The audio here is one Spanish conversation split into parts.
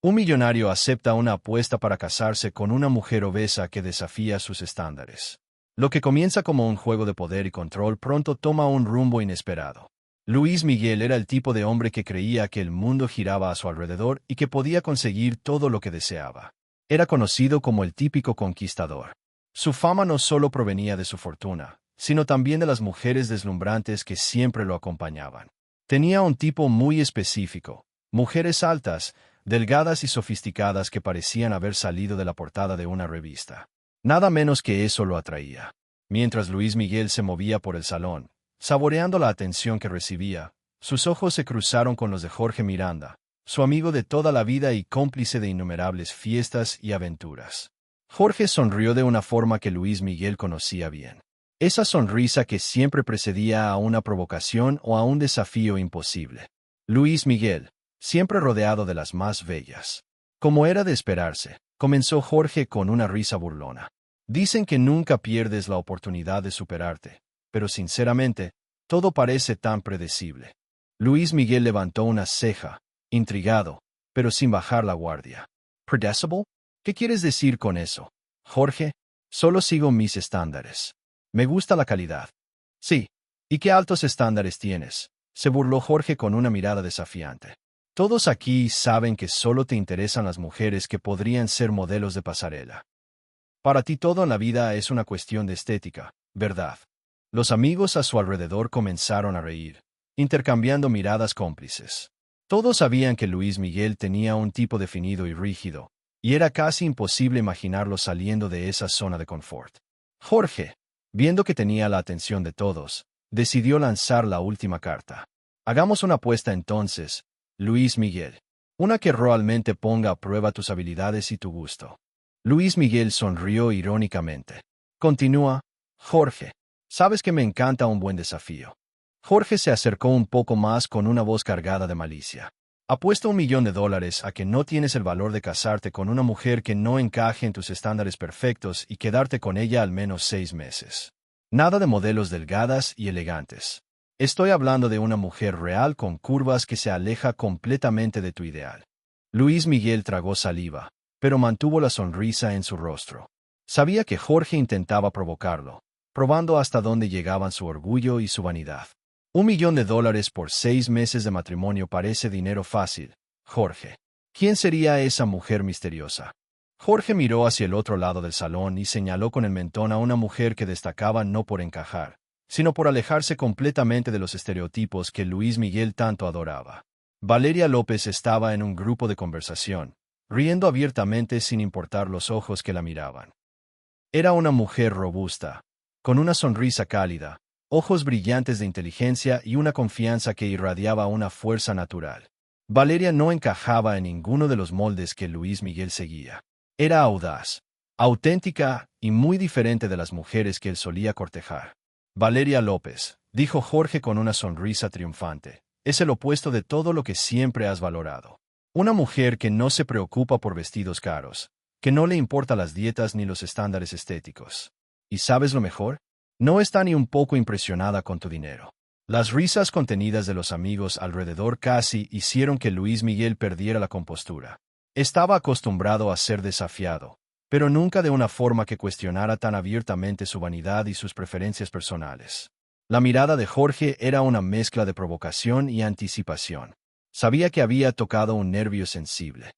Un millonario acepta una apuesta para casarse con una mujer obesa que desafía sus estándares. Lo que comienza como un juego de poder y control pronto toma un rumbo inesperado. Luis Miguel era el tipo de hombre que creía que el mundo giraba a su alrededor y que podía conseguir todo lo que deseaba. Era conocido como el típico conquistador. Su fama no solo provenía de su fortuna, sino también de las mujeres deslumbrantes que siempre lo acompañaban. Tenía un tipo muy específico, mujeres altas, delgadas y sofisticadas que parecían haber salido de la portada de una revista. Nada menos que eso lo atraía. Mientras Luis Miguel se movía por el salón, saboreando la atención que recibía, sus ojos se cruzaron con los de Jorge Miranda, su amigo de toda la vida y cómplice de innumerables fiestas y aventuras. Jorge sonrió de una forma que Luis Miguel conocía bien. Esa sonrisa que siempre precedía a una provocación o a un desafío imposible. Luis Miguel, siempre rodeado de las más bellas. Como era de esperarse, comenzó Jorge con una risa burlona. Dicen que nunca pierdes la oportunidad de superarte, pero sinceramente, todo parece tan predecible. Luis Miguel levantó una ceja, intrigado, pero sin bajar la guardia. ¿Predecible? ¿Qué quieres decir con eso? Jorge, solo sigo mis estándares. Me gusta la calidad. Sí. ¿Y qué altos estándares tienes? Se burló Jorge con una mirada desafiante. Todos aquí saben que solo te interesan las mujeres que podrían ser modelos de pasarela. Para ti todo en la vida es una cuestión de estética, ¿verdad? Los amigos a su alrededor comenzaron a reír, intercambiando miradas cómplices. Todos sabían que Luis Miguel tenía un tipo definido y rígido, y era casi imposible imaginarlo saliendo de esa zona de confort. Jorge, viendo que tenía la atención de todos, decidió lanzar la última carta. Hagamos una apuesta entonces, Luis Miguel. Una que realmente ponga a prueba tus habilidades y tu gusto. Luis Miguel sonrió irónicamente. Continúa, Jorge. Sabes que me encanta un buen desafío. Jorge se acercó un poco más con una voz cargada de malicia. Apuesto $1.000.000 a que no tienes el valor de casarte con una mujer que no encaje en tus estándares perfectos y quedarte con ella al menos 6 meses. Nada de modelos delgadas y elegantes. Estoy hablando de una mujer real con curvas que se aleja completamente de tu ideal. Luis Miguel tragó saliva, pero mantuvo la sonrisa en su rostro. Sabía que Jorge intentaba provocarlo, probando hasta dónde llegaban su orgullo y su vanidad. $1.000.000 por 6 meses de matrimonio parece dinero fácil, Jorge. ¿Quién sería esa mujer misteriosa? Jorge miró hacia el otro lado del salón y señaló con el mentón a una mujer que destacaba no por encajar, sino por alejarse completamente de los estereotipos que Luis Miguel tanto adoraba. Valeria López estaba en un grupo de conversación, riendo abiertamente sin importar los ojos que la miraban. Era una mujer robusta, con una sonrisa cálida, ojos brillantes de inteligencia y una confianza que irradiaba una fuerza natural. Valeria no encajaba en ninguno de los moldes que Luis Miguel seguía. Era audaz, auténtica y muy diferente de las mujeres que él solía cortejar. Valeria López, dijo Jorge con una sonrisa triunfante, es el opuesto de todo lo que siempre has valorado. Una mujer que no se preocupa por vestidos caros, que no le importa las dietas ni los estándares estéticos. ¿Y sabes lo mejor? No está ni un poco impresionada con tu dinero. Las risas contenidas de los amigos alrededor casi hicieron que Luis Miguel perdiera la compostura. Estaba acostumbrado a ser desafiado, pero nunca de una forma que cuestionara tan abiertamente su vanidad y sus preferencias personales. La mirada de Jorge era una mezcla de provocación y anticipación. Sabía que había tocado un nervio sensible.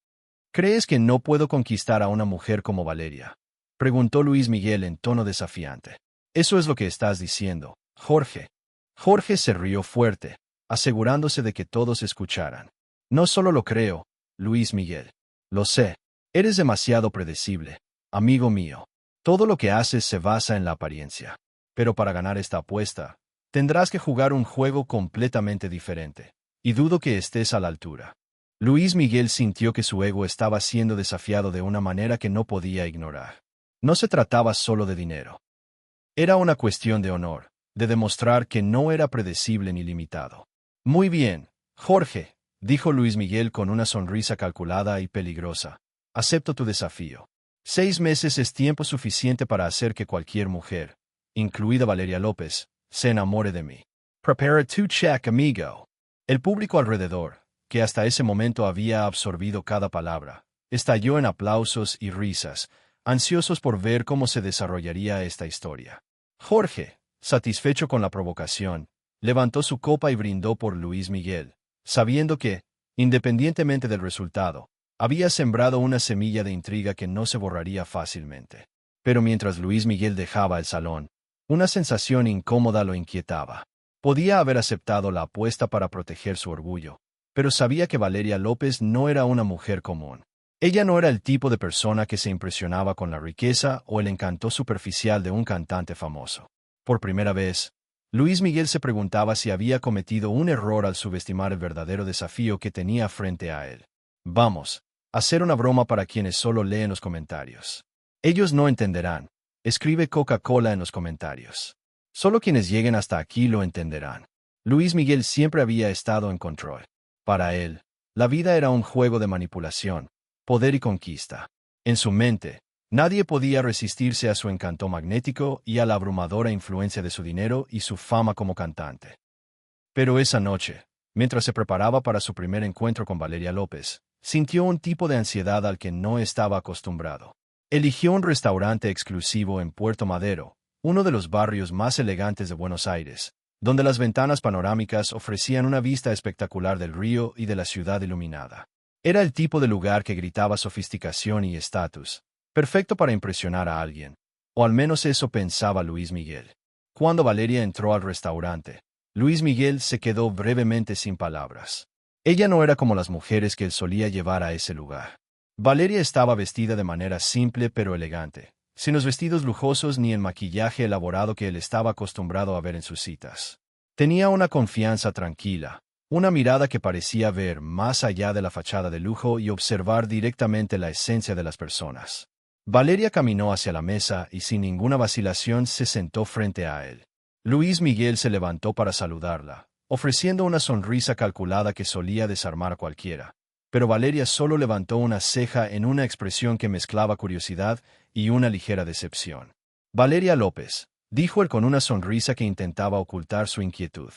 ¿Crees que no puedo conquistar a una mujer como Valeria?, preguntó Luis Miguel en tono desafiante. Eso es lo que estás diciendo, Jorge. Jorge se rió fuerte, asegurándose de que todos escucharan. No solo lo creo, Luis Miguel. Lo sé. Eres demasiado predecible, amigo mío. Todo lo que haces se basa en la apariencia. Pero para ganar esta apuesta, tendrás que jugar un juego completamente diferente. Y dudo que estés a la altura. Luis Miguel sintió que su ego estaba siendo desafiado de una manera que no podía ignorar. No se trataba solo de dinero. Era una cuestión de honor, de demostrar que no era predecible ni limitado. Muy bien, Jorge, dijo Luis Miguel con una sonrisa calculada y peligrosa. Acepto tu desafío. 6 meses es tiempo suficiente para hacer que cualquier mujer, incluida Valeria López, se enamore de mí. Prepara tu check, amigo. El público alrededor, que hasta ese momento había absorbido cada palabra, estalló en aplausos y risas, ansiosos por ver cómo se desarrollaría esta historia. Jorge, satisfecho con la provocación, levantó su copa y brindó por Luis Miguel, sabiendo que, independientemente del resultado, había sembrado una semilla de intriga que no se borraría fácilmente. Pero mientras Luis Miguel dejaba el salón, una sensación incómoda lo inquietaba. Podía haber aceptado la apuesta para proteger su orgullo, pero sabía que Valeria López no era una mujer común. Ella no era el tipo de persona que se impresionaba con la riqueza o el encanto superficial de un cantante famoso. Por primera vez, Luis Miguel se preguntaba si había cometido un error al subestimar el verdadero desafío que tenía frente a él. Vamos, hacer una broma para quienes solo leen los comentarios. Ellos no entenderán. Escribe Coca-Cola en los comentarios. Solo quienes lleguen hasta aquí lo entenderán. Luis Miguel siempre había estado en control. Para él, la vida era un juego de manipulación, poder y conquista. En su mente, nadie podía resistirse a su encanto magnético y a la abrumadora influencia de su dinero y su fama como cantante. Pero esa noche, mientras se preparaba para su primer encuentro con Valeria López, sintió un tipo de ansiedad al que no estaba acostumbrado. Eligió un restaurante exclusivo en Puerto Madero, uno de los barrios más elegantes de Buenos Aires, donde las ventanas panorámicas ofrecían una vista espectacular del río y de la ciudad iluminada. Era el tipo de lugar que gritaba sofisticación y estatus, perfecto para impresionar a alguien, o al menos eso pensaba Luis Miguel. Cuando Valeria entró al restaurante, Luis Miguel se quedó brevemente sin palabras. Ella no era como las mujeres que él solía llevar a ese lugar. Valeria estaba vestida de manera simple pero elegante, sin los vestidos lujosos ni el maquillaje elaborado que él estaba acostumbrado a ver en sus citas. Tenía una confianza tranquila, una mirada que parecía ver más allá de la fachada de lujo y observar directamente la esencia de las personas. Valeria caminó hacia la mesa y sin ninguna vacilación se sentó frente a él. Luis Miguel se levantó para saludarla, ofreciendo una sonrisa calculada que solía desarmar a cualquiera. Pero Valeria solo levantó una ceja en una expresión que mezclaba curiosidad y una ligera decepción. Valeria López, dijo él con una sonrisa que intentaba ocultar su inquietud.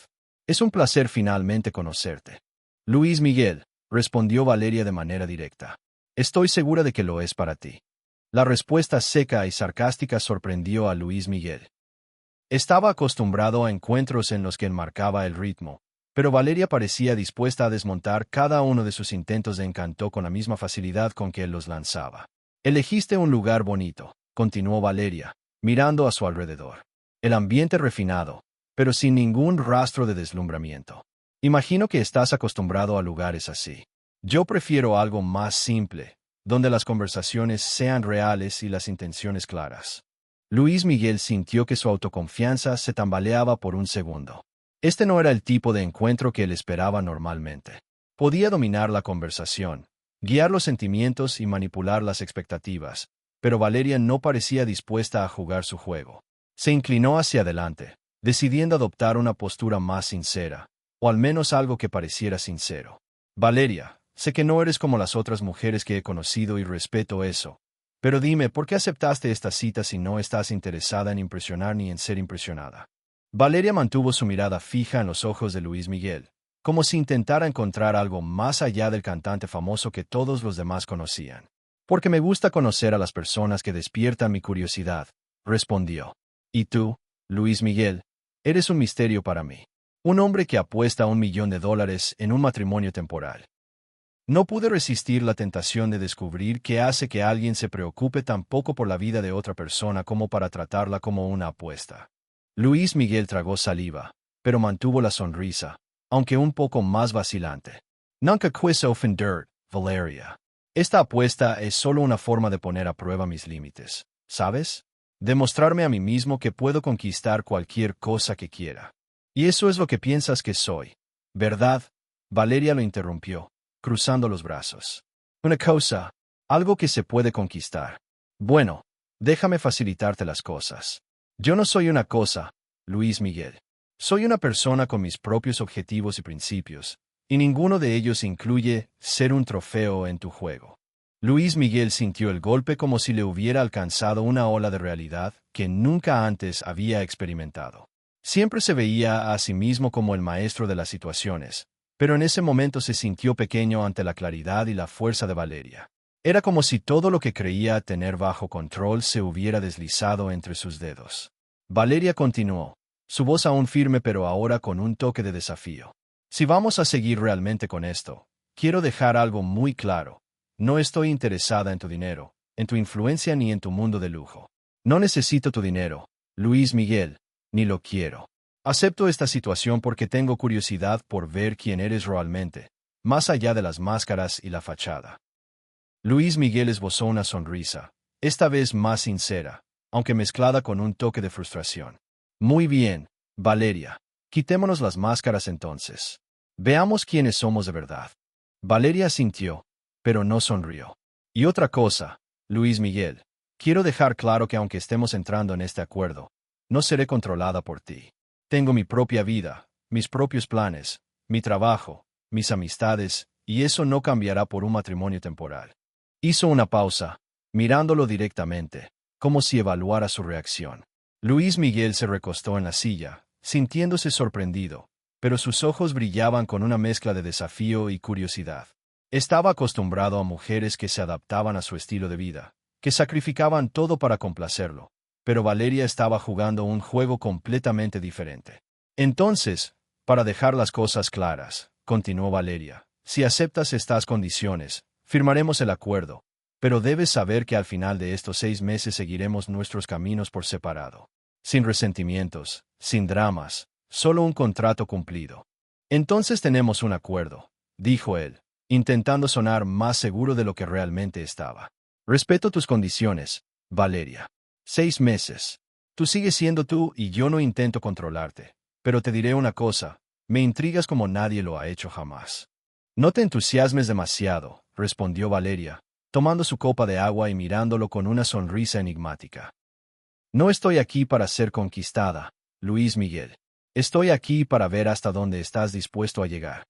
Es un placer finalmente conocerte. Luis Miguel, respondió Valeria de manera directa. Estoy segura de que lo es para ti. La respuesta seca y sarcástica sorprendió a Luis Miguel. Estaba acostumbrado a encuentros en los que enmarcaba el ritmo, pero Valeria parecía dispuesta a desmontar cada uno de sus intentos de encanto con la misma facilidad con que él los lanzaba. Elegiste un lugar bonito, continuó Valeria, mirando a su alrededor. El ambiente refinado, pero sin ningún rastro de deslumbramiento. Imagino que estás acostumbrado a lugares así. Yo prefiero algo más simple, donde las conversaciones sean reales y las intenciones claras. Luis Miguel sintió que su autoconfianza se tambaleaba por un segundo. Este no era el tipo de encuentro que él esperaba normalmente. Podía dominar la conversación, guiar los sentimientos y manipular las expectativas, pero Valeria no parecía dispuesta a jugar su juego. Se inclinó hacia adelante, decidiendo adoptar una postura más sincera, o al menos algo que pareciera sincero. Valeria, sé que no eres como las otras mujeres que he conocido y respeto eso, pero dime, ¿por qué aceptaste esta cita si no estás interesada en impresionar ni en ser impresionada? Valeria mantuvo su mirada fija en los ojos de Luis Miguel, como si intentara encontrar algo más allá del cantante famoso que todos los demás conocían. Porque me gusta conocer a las personas que despiertan mi curiosidad, respondió. Y tú, Luis Miguel, eres un misterio para mí. Un hombre que apuesta $1 millón en un matrimonio temporal. No pude resistir la tentación de descubrir qué hace que alguien se preocupe tan poco por la vida de otra persona como para tratarla como una apuesta. Luis Miguel tragó saliva, pero mantuvo la sonrisa, aunque un poco más vacilante. Nunca quise ofender, Valeria. Esta apuesta es solo una forma de poner a prueba mis límites, ¿sabes? Demostrarme a mí mismo que puedo conquistar cualquier cosa que quiera. Y eso es lo que piensas que soy, ¿verdad? Valeria lo interrumpió, cruzando los brazos. Una cosa, algo que se puede conquistar. Bueno, déjame facilitarte las cosas. Yo no soy una cosa, Luis Miguel. Soy una persona con mis propios objetivos y principios, y ninguno de ellos incluye ser un trofeo en tu juego. Luis Miguel sintió el golpe como si le hubiera alcanzado una ola de realidad que nunca antes había experimentado. Siempre se veía a sí mismo como el maestro de las situaciones, pero en ese momento se sintió pequeño ante la claridad y la fuerza de Valeria. Era como si todo lo que creía tener bajo control se hubiera deslizado entre sus dedos. Valeria continuó, su voz aún firme pero ahora con un toque de desafío. Si vamos a seguir realmente con esto, quiero dejar algo muy claro. No estoy interesada en tu dinero, en tu influencia ni en tu mundo de lujo. No necesito tu dinero, Luis Miguel, ni lo quiero. Acepto esta situación porque tengo curiosidad por ver quién eres realmente, más allá de las máscaras y la fachada. Luis Miguel esbozó una sonrisa, esta vez más sincera, aunque mezclada con un toque de frustración. Muy bien, Valeria. Quitémonos las máscaras entonces. Veamos quiénes somos de verdad. Valeria asintió, pero no sonrió. Y otra cosa, Luis Miguel, quiero dejar claro que aunque estemos entrando en este acuerdo, no seré controlada por ti. Tengo mi propia vida, mis propios planes, mi trabajo, mis amistades, y eso no cambiará por un matrimonio temporal. Hizo una pausa, mirándolo directamente, como si evaluara su reacción. Luis Miguel se recostó en la silla, sintiéndose sorprendido, pero sus ojos brillaban con una mezcla de desafío y curiosidad. Estaba acostumbrado a mujeres que se adaptaban a su estilo de vida, que sacrificaban todo para complacerlo, pero Valeria estaba jugando un juego completamente diferente. Entonces, para dejar las cosas claras, continuó Valeria, si aceptas estas condiciones, firmaremos el acuerdo, pero debes saber que al final de estos 6 meses seguiremos nuestros caminos por separado. Sin resentimientos, sin dramas, solo un contrato cumplido. Entonces tenemos un acuerdo, dijo él, intentando sonar más seguro de lo que realmente estaba. Respeto tus condiciones, Valeria. 6 meses. Tú sigues siendo tú y yo no intento controlarte. Pero te diré una cosa, me intrigas como nadie lo ha hecho jamás. No te entusiasmes demasiado, respondió Valeria, tomando su copa de agua y mirándolo con una sonrisa enigmática. No estoy aquí para ser conquistada, Luis Miguel. Estoy aquí para ver hasta dónde estás dispuesto a llegar.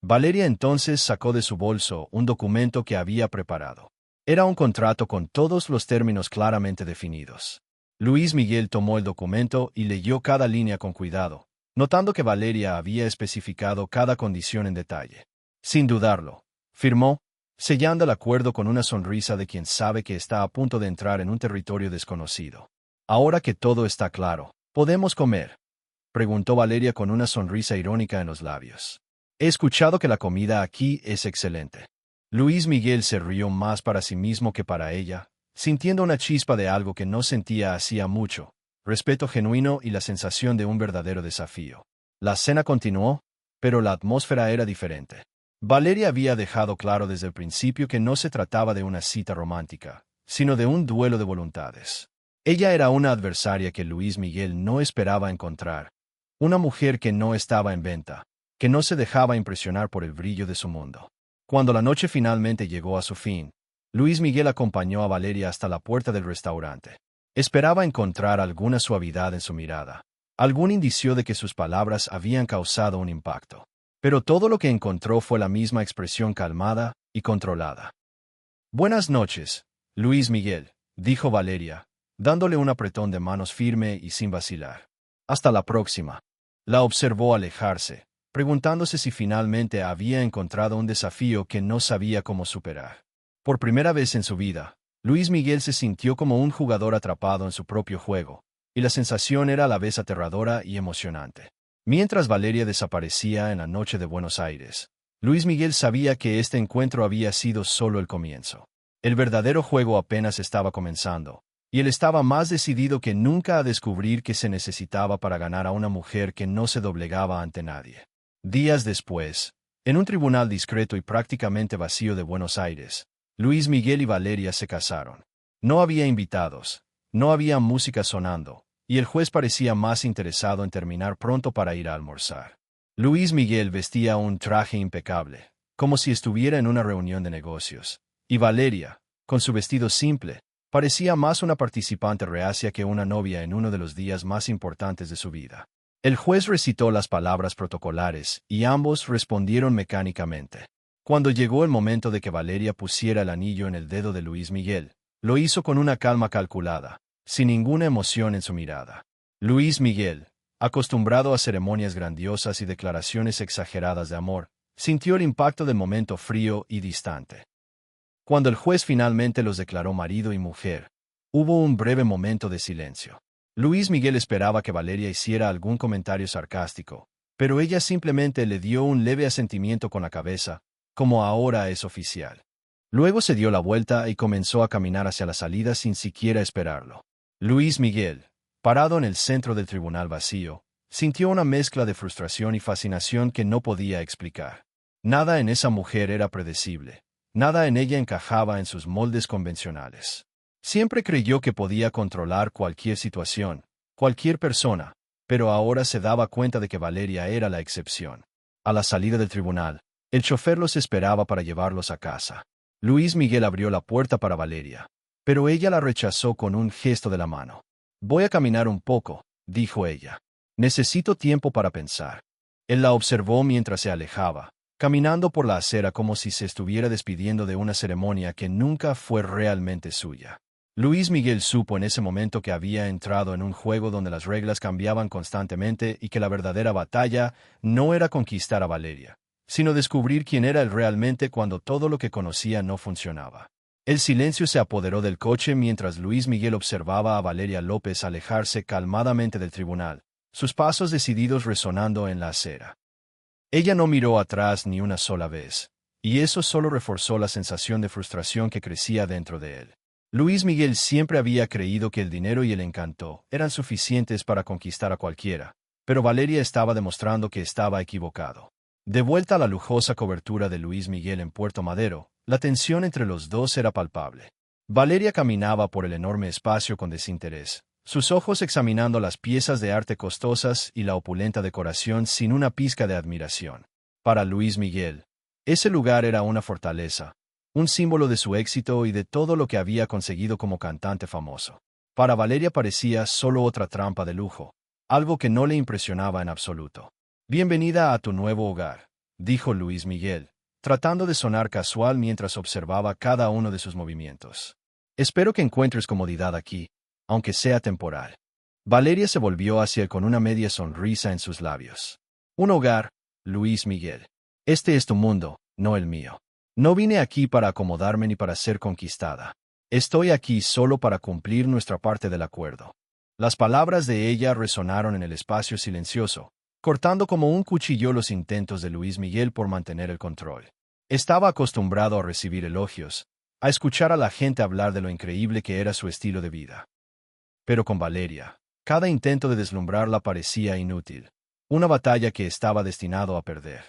Valeria entonces sacó de su bolso un documento que había preparado. Era un contrato con todos los términos claramente definidos. Luis Miguel tomó el documento y leyó cada línea con cuidado, notando que Valeria había especificado cada condición en detalle. Sin dudarlo, firmó, sellando el acuerdo con una sonrisa de quien sabe que está a punto de entrar en un territorio desconocido. Ahora que todo está claro, ¿podemos comer?, preguntó Valeria con una sonrisa irónica en los labios. He escuchado que la comida aquí es excelente. Luis Miguel se rió más para sí mismo que para ella, sintiendo una chispa de algo que no sentía hacía mucho, respeto genuino y la sensación de un verdadero desafío. La cena continuó, pero la atmósfera era diferente. Valeria había dejado claro desde el principio que no se trataba de una cita romántica, sino de un duelo de voluntades. Ella era una adversaria que Luis Miguel no esperaba encontrar, una mujer que no estaba en venta, que no se dejaba impresionar por el brillo de su mundo. Cuando la noche finalmente llegó a su fin, Luis Miguel acompañó a Valeria hasta la puerta del restaurante. Esperaba encontrar alguna suavidad en su mirada, algún indicio de que sus palabras habían causado un impacto. Pero todo lo que encontró fue la misma expresión calmada y controlada. Buenas noches, Luis Miguel, dijo Valeria, dándole un apretón de manos firme y sin vacilar. Hasta la próxima. La observó alejarse, preguntándose si finalmente había encontrado un desafío que no sabía cómo superar. Por primera vez en su vida, Luis Miguel se sintió como un jugador atrapado en su propio juego, y la sensación era a la vez aterradora y emocionante. Mientras Valeria desaparecía en la noche de Buenos Aires, Luis Miguel sabía que este encuentro había sido solo el comienzo. El verdadero juego apenas estaba comenzando, y él estaba más decidido que nunca a descubrir qué se necesitaba para ganar a una mujer que no se doblegaba ante nadie. Días después, en un tribunal discreto y prácticamente vacío de Buenos Aires, Luis Miguel y Valeria se casaron. No había invitados, no había música sonando, y el juez parecía más interesado en terminar pronto para ir a almorzar. Luis Miguel vestía un traje impecable, como si estuviera en una reunión de negocios, y Valeria, con su vestido simple, parecía más una participante reacia que una novia en uno de los días más importantes de su vida. El juez recitó las palabras protocolares, y ambos respondieron mecánicamente. Cuando llegó el momento de que Valeria pusiera el anillo en el dedo de Luis Miguel, lo hizo con una calma calculada, sin ninguna emoción en su mirada. Luis Miguel, acostumbrado a ceremonias grandiosas y declaraciones exageradas de amor, Sintió el impacto del momento frío y distante. Cuando el juez finalmente los declaró marido y mujer, hubo un breve momento de silencio. Luis Miguel esperaba que Valeria hiciera algún comentario sarcástico, pero ella simplemente le dio un leve asentimiento con la cabeza, como ahora es oficial. Luego se dio la vuelta y comenzó a caminar hacia la salida sin siquiera esperarlo. Luis Miguel, parado en el centro del tribunal vacío, sintió una mezcla de frustración y fascinación que no podía explicar. Nada en esa mujer era predecible. Nada en ella encajaba en sus moldes convencionales. Siempre creyó que podía controlar cualquier situación, cualquier persona, pero ahora se daba cuenta de que Valeria era la excepción. A la salida del tribunal, el chofer los esperaba para llevarlos a casa. Luis Miguel abrió la puerta para Valeria, pero ella la rechazó con un gesto de la mano. «Voy a caminar un poco», dijo ella. «Necesito tiempo para pensar». Él la observó mientras se alejaba, caminando por la acera como si se estuviera despidiendo de una ceremonia que nunca fue realmente suya. Luis Miguel supo en ese momento que había entrado en un juego donde las reglas cambiaban constantemente y que la verdadera batalla no era conquistar a Valeria, sino descubrir quién era él realmente cuando todo lo que conocía no funcionaba. El silencio se apoderó del coche mientras Luis Miguel observaba a Valeria López alejarse calmadamente del tribunal, sus pasos decididos resonando en la acera. Ella no miró atrás ni una sola vez, y eso solo reforzó la sensación de frustración que crecía dentro de él. Luis Miguel siempre había creído que el dinero y el encanto eran suficientes para conquistar a cualquiera, pero Valeria estaba demostrando que estaba equivocado. De vuelta a la lujosa cobertura de Luis Miguel en Puerto Madero, la tensión entre los dos era palpable. Valeria caminaba por el enorme espacio con desinterés, sus ojos examinando las piezas de arte costosas y la opulenta decoración sin una pizca de admiración. Para Luis Miguel, ese lugar era una fortaleza, un símbolo de su éxito y de todo lo que había conseguido como cantante famoso. Para Valeria parecía solo otra trampa de lujo, algo que no le impresionaba en absoluto. «Bienvenida a tu nuevo hogar», dijo Luis Miguel, tratando de sonar casual mientras observaba cada uno de sus movimientos. «Espero que encuentres comodidad aquí, aunque sea temporal». Valeria se volvió hacia él con una media sonrisa en sus labios. «Un hogar, Luis Miguel. Este es tu mundo, no el mío. No vine aquí para acomodarme ni para ser conquistada. Estoy aquí solo para cumplir nuestra parte del acuerdo». Las palabras de ella resonaron en el espacio silencioso, cortando como un cuchillo los intentos de Luis Miguel por mantener el control. Estaba acostumbrado a recibir elogios, a escuchar a la gente hablar de lo increíble que era su estilo de vida. Pero con Valeria, cada intento de deslumbrarla parecía inútil, una batalla que estaba destinado a perder.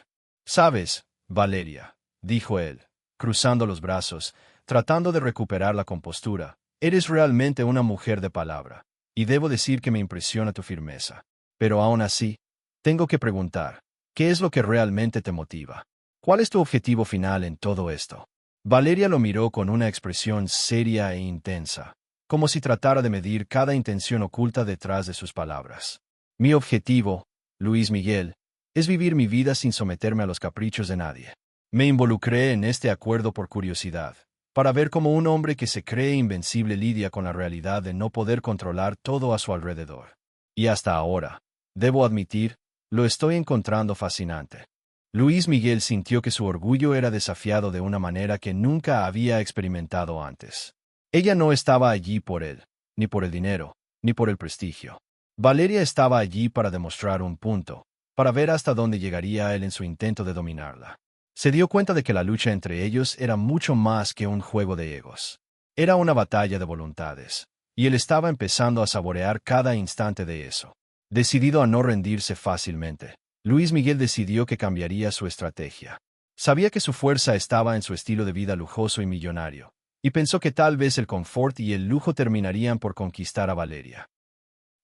«¿Sabes, Valeria?», dijo él, cruzando los brazos, tratando de recuperar la compostura, «eres realmente una mujer de palabra, y debo decir que me impresiona tu firmeza. Pero aún así, tengo que preguntar, ¿qué es lo que realmente te motiva? ¿Cuál es tu objetivo final en todo esto?». Valeria lo miró con una expresión seria e intensa, como si tratara de medir cada intención oculta detrás de sus palabras. «Mi objetivo, Luis Miguel, es vivir mi vida sin someterme a los caprichos de nadie. Me involucré en este acuerdo por curiosidad, para ver cómo un hombre que se cree invencible lidia con la realidad de no poder controlar todo a su alrededor. Y hasta ahora, debo admitir, lo estoy encontrando fascinante». Luis Miguel sintió que su orgullo era desafiado de una manera que nunca había experimentado antes. Ella no estaba allí por él, ni por el dinero, ni por el prestigio. Valeria estaba allí para demostrar un punto, para ver hasta dónde llegaría él en su intento de dominarla. Se dio cuenta de que la lucha entre ellos era mucho más que un juego de egos. Era una batalla de voluntades, y él estaba empezando a saborear cada instante de eso. Decidido a no rendirse fácilmente, Luis Miguel decidió que cambiaría su estrategia. Sabía que su fuerza estaba en su estilo de vida lujoso y millonario, y pensó que tal vez el confort y el lujo terminarían por conquistar a Valeria.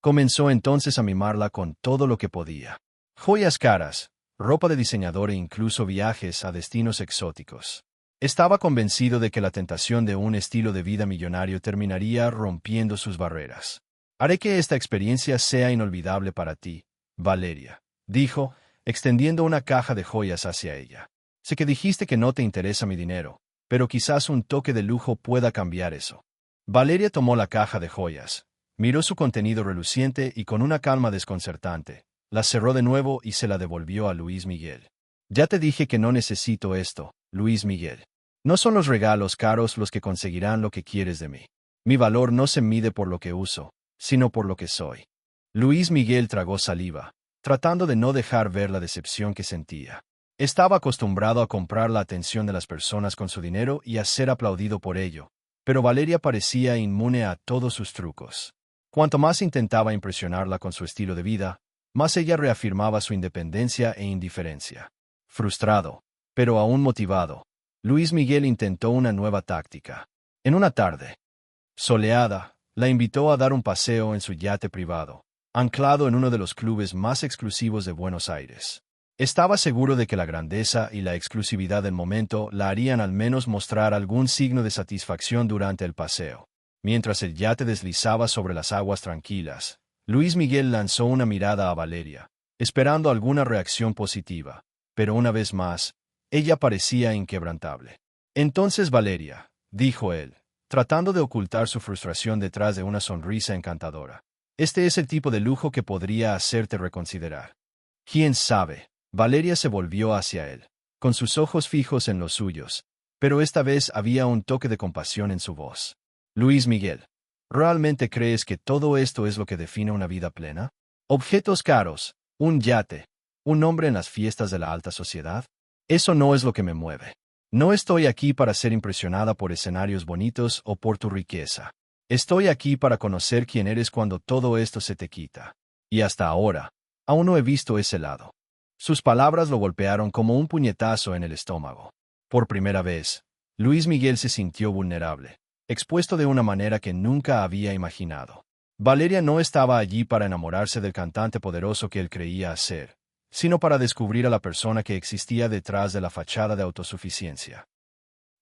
Comenzó entonces a mimarla con todo lo que podía. Joyas caras, ropa de diseñador e incluso viajes a destinos exóticos. Estaba convencido de que la tentación de un estilo de vida millonario terminaría rompiendo sus barreras. «Haré que esta experiencia sea inolvidable para ti, Valeria», dijo, extendiendo una caja de joyas hacia ella. «Sé que dijiste que no te interesa mi dinero, pero quizás un toque de lujo pueda cambiar eso». Valeria tomó la caja de joyas, miró su contenido reluciente y con una calma desconcertante, la cerró de nuevo y se la devolvió a Luis Miguel. Ya te dije que no necesito esto, Luis Miguel. No son los regalos caros los que conseguirán lo que quieres de mí. Mi valor no se mide por lo que uso, sino por lo que soy. Luis Miguel tragó saliva, tratando de no dejar ver la decepción que sentía. Estaba acostumbrado a comprar la atención de las personas con su dinero y a ser aplaudido por ello, pero Valeria parecía inmune a todos sus trucos. Cuanto más intentaba impresionarla con su estilo de vida, más ella reafirmaba su independencia e indiferencia. Frustrado, pero aún motivado, Luis Miguel intentó una nueva táctica. En una tarde soleada, la invitó a dar un paseo en su yate privado, anclado en uno de los clubes más exclusivos de Buenos Aires. Estaba seguro de que la grandeza y la exclusividad del momento la harían al menos mostrar algún signo de satisfacción durante el paseo. Mientras el yate deslizaba sobre las aguas tranquilas, Luis Miguel lanzó una mirada a Valeria, esperando alguna reacción positiva, pero una vez más, ella parecía inquebrantable. Entonces Valeria, dijo él, tratando de ocultar su frustración detrás de una sonrisa encantadora. Este es el tipo de lujo que podría hacerte reconsiderar. ¿Quién sabe? Valeria se volvió hacia él, con sus ojos fijos en los suyos, pero esta vez había un toque de compasión en su voz. Luis Miguel, ¿realmente crees que todo esto es lo que define una vida plena? ¿Objetos caros, un yate, un hombre en las fiestas de la alta sociedad? Eso no es lo que me mueve. No estoy aquí para ser impresionada por escenarios bonitos o por tu riqueza. Estoy aquí para conocer quién eres cuando todo esto se te quita. Y hasta ahora, aún no he visto ese lado. Sus palabras lo golpearon como un puñetazo en el estómago. Por primera vez, Luis Miguel se sintió vulnerable, expuesto de una manera que nunca había imaginado. Valeria no estaba allí para enamorarse del cantante poderoso que él creía ser, sino para descubrir a la persona que existía detrás de la fachada de autosuficiencia.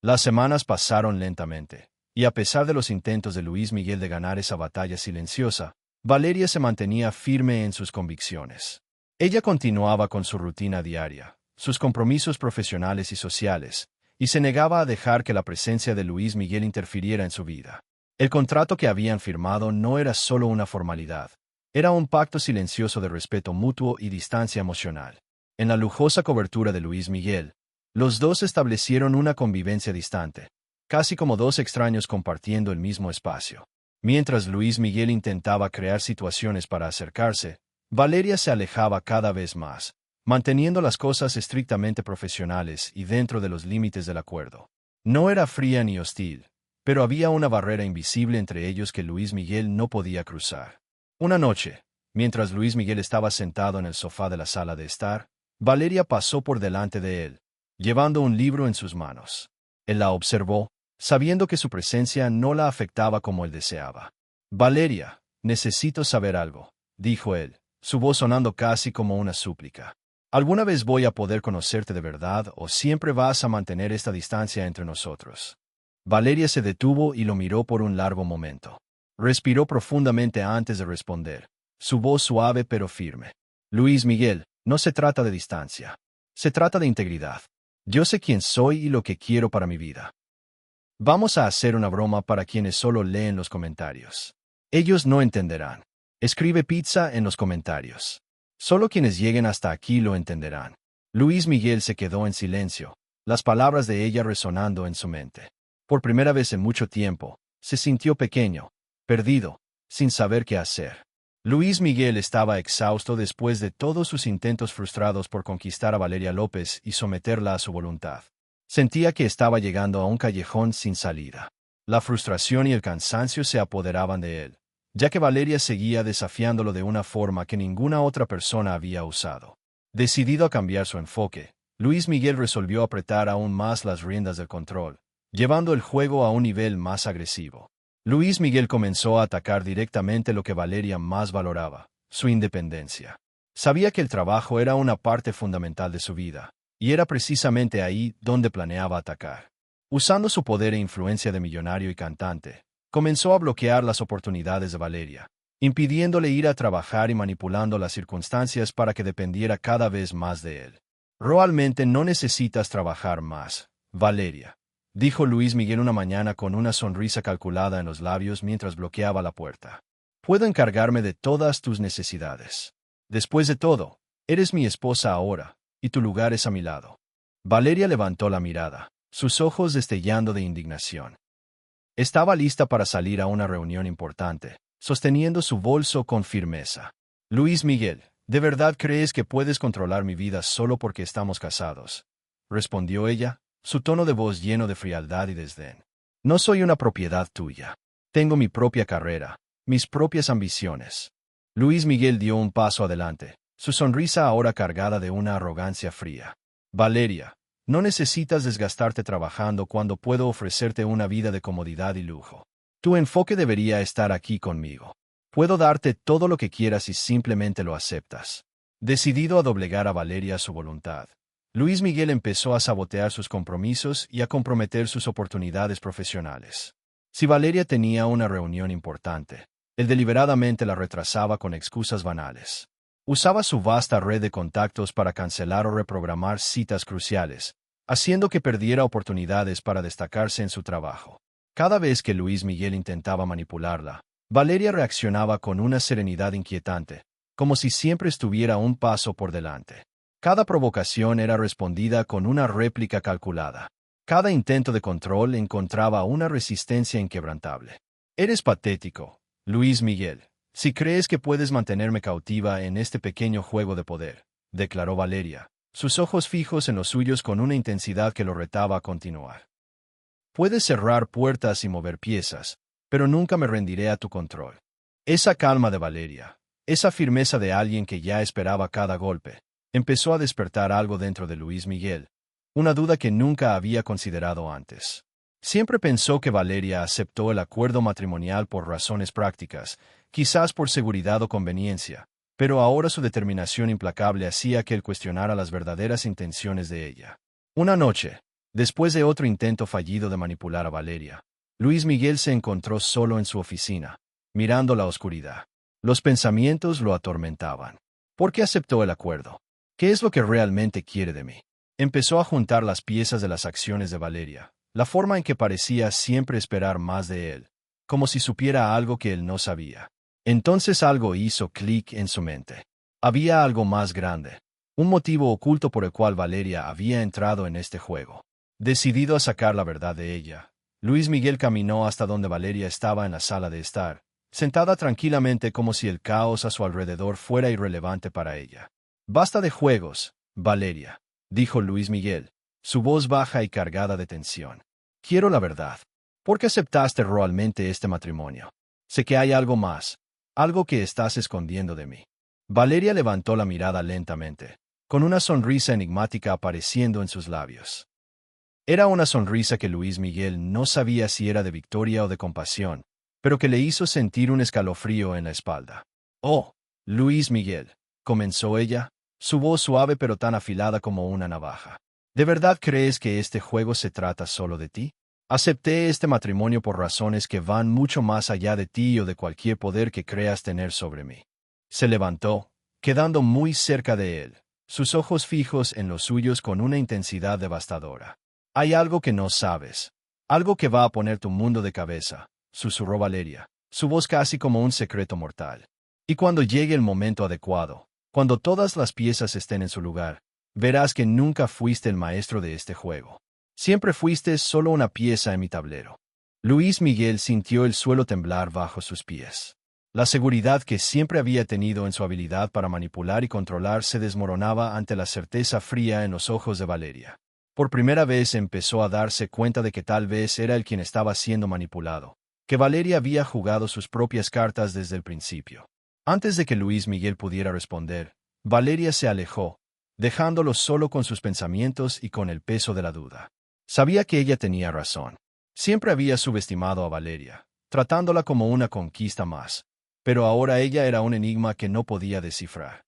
Las semanas pasaron lentamente, y a pesar de los intentos de Luis Miguel de ganar esa batalla silenciosa, Valeria se mantenía firme en sus convicciones. Ella continuaba con su rutina diaria, sus compromisos profesionales y sociales, y se negaba a dejar que la presencia de Luis Miguel interfiriera en su vida. El contrato que habían firmado no era solo una formalidad, era un pacto silencioso de respeto mutuo y distancia emocional. En la lujosa cobertura de Luis Miguel, los dos establecieron una convivencia distante, casi como dos extraños compartiendo el mismo espacio. Mientras Luis Miguel intentaba crear situaciones para acercarse, Valeria se alejaba cada vez más, manteniendo las cosas estrictamente profesionales y dentro de los límites del acuerdo. No era fría ni hostil, pero había una barrera invisible entre ellos que Luis Miguel no podía cruzar. Una noche, mientras Luis Miguel estaba sentado en el sofá de la sala de estar, Valeria pasó por delante de él, llevando un libro en sus manos. Él la observó, sabiendo que su presencia no la afectaba como él deseaba. «Valeria, necesito saber algo», dijo él, su voz sonando casi como una súplica. «¿Alguna vez voy a poder conocerte de verdad o siempre vas a mantener esta distancia entre nosotros?» Valeria se detuvo y lo miró por un largo momento. Respiró profundamente antes de responder, su voz suave pero firme. «Luis Miguel, no se trata de distancia. Se trata de integridad. Yo sé quién soy y lo que quiero para mi vida. Vamos a hacer una broma para quienes solo leen los comentarios. Ellos no entenderán. Escribe pizza en los comentarios. Solo quienes lleguen hasta aquí lo entenderán». Luis Miguel se quedó en silencio, las palabras de ella resonando en su mente. Por primera vez en mucho tiempo, se sintió pequeño, perdido, sin saber qué hacer. Luis Miguel estaba exhausto después de todos sus intentos frustrados por conquistar a Valeria López y someterla a su voluntad. Sentía que estaba llegando a un callejón sin salida. La frustración y el cansancio se apoderaban de él, ya que Valeria seguía desafiándolo de una forma que ninguna otra persona había usado. Decidido a cambiar su enfoque, Luis Miguel resolvió apretar aún más las riendas del control, llevando el juego a un nivel más agresivo. Luis Miguel comenzó a atacar directamente lo que Valeria más valoraba, su independencia. Sabía que el trabajo era una parte fundamental de su vida, y era precisamente ahí donde planeaba atacar. Usando su poder e influencia de millonario y cantante, comenzó a bloquear las oportunidades de Valeria, impidiéndole ir a trabajar y manipulando las circunstancias para que dependiera cada vez más de él. «Realmente no necesitas trabajar más, Valeria», dijo Luis Miguel una mañana con una sonrisa calculada en los labios mientras bloqueaba la puerta. «Puedo encargarme de todas tus necesidades. Después de todo, eres mi esposa ahora, y tu lugar es a mi lado. Valeria levantó la mirada, sus ojos destellando de indignación. Estaba lista para salir a una reunión importante, sosteniendo su bolso con firmeza. Luis Miguel, ¿de verdad crees que puedes controlar mi vida solo porque estamos casados?, respondió ella, su tono de voz lleno de frialdad y desdén. No soy una propiedad tuya. Tengo mi propia carrera, mis propias ambiciones. Luis Miguel dio un paso adelante, su sonrisa ahora cargada de una arrogancia fría. Valeria, no necesitas desgastarte trabajando cuando puedo ofrecerte una vida de comodidad y lujo. Tu enfoque debería estar aquí conmigo. Puedo darte todo lo que quieras si simplemente lo aceptas. Decidido a doblegar a Valeria a su voluntad, Luis Miguel empezó a sabotear sus compromisos y a comprometer sus oportunidades profesionales. Si Valeria tenía una reunión importante, él deliberadamente la retrasaba con excusas banales. Usaba su vasta red de contactos para cancelar o reprogramar citas cruciales, haciendo que perdiera oportunidades para destacarse en su trabajo. Cada vez que Luis Miguel intentaba manipularla, Valeria reaccionaba con una serenidad inquietante, como si siempre estuviera un paso por delante. Cada provocación era respondida con una réplica calculada. Cada intento de control encontraba una resistencia inquebrantable. Eres patético, Luis Miguel, si crees que puedes mantenerme cautiva en este pequeño juego de poder, declaró Valeria, sus ojos fijos en los suyos con una intensidad que lo retaba a continuar. Puedes cerrar puertas y mover piezas, pero nunca me rendiré a tu control. Esa calma de Valeria, esa firmeza de alguien que ya esperaba cada golpe, empezó a despertar algo dentro de Luis Miguel, una duda que nunca había considerado antes. Siempre pensó que Valeria aceptó el acuerdo matrimonial por razones prácticas, quizás por seguridad o conveniencia, pero ahora su determinación implacable hacía que él cuestionara las verdaderas intenciones de ella. Una noche, después de otro intento fallido de manipular a Valeria, Luis Miguel se encontró solo en su oficina, mirando la oscuridad. Los pensamientos lo atormentaban. ¿Por qué aceptó el acuerdo? ¿Qué es lo que realmente quiere de mí? Empezó a juntar las piezas de las acciones de Valeria, la forma en que parecía siempre esperar más de él, como si supiera algo que él no sabía. Entonces algo hizo clic en su mente. Había algo más grande, un motivo oculto por el cual Valeria había entrado en este juego. Decidido a sacar la verdad de ella, Luis Miguel caminó hasta donde Valeria estaba en la sala de estar, sentada tranquilamente como si el caos a su alrededor fuera irrelevante para ella. Basta de juegos, Valeria, dijo Luis Miguel, su voz baja y cargada de tensión. Quiero la verdad. ¿Por qué aceptaste realmente este matrimonio? Sé que hay algo más, algo que estás escondiendo de mí. Valeria levantó la mirada lentamente, con una sonrisa enigmática apareciendo en sus labios. Era una sonrisa que Luis Miguel no sabía si era de victoria o de compasión, pero que le hizo sentir un escalofrío en la espalda. Oh, Luis Miguel, comenzó ella, su voz suave pero tan afilada como una navaja. ¿De verdad crees que este juego se trata solo de ti? Acepté este matrimonio por razones que van mucho más allá de ti o de cualquier poder que creas tener sobre mí. Se levantó, quedando muy cerca de él, sus ojos fijos en los suyos con una intensidad devastadora. Hay algo que no sabes, algo que va a poner tu mundo de cabeza, susurró Valeria, su voz casi como un secreto mortal. Y cuando llegue el momento adecuado, cuando todas las piezas estén en su lugar, verás que nunca fuiste el maestro de este juego. Siempre fuiste solo una pieza en mi tablero. Luis Miguel sintió el suelo temblar bajo sus pies. La seguridad que siempre había tenido en su habilidad para manipular y controlar se desmoronaba ante la certeza fría en los ojos de Valeria. Por primera vez empezó a darse cuenta de que tal vez era él quien estaba siendo manipulado, que Valeria había jugado sus propias cartas desde el principio. Antes de que Luis Miguel pudiera responder, Valeria se alejó, dejándolo solo con sus pensamientos y con el peso de la duda. Sabía que ella tenía razón. Siempre había subestimado a Valeria, tratándola como una conquista más, pero ahora ella era un enigma que no podía descifrar.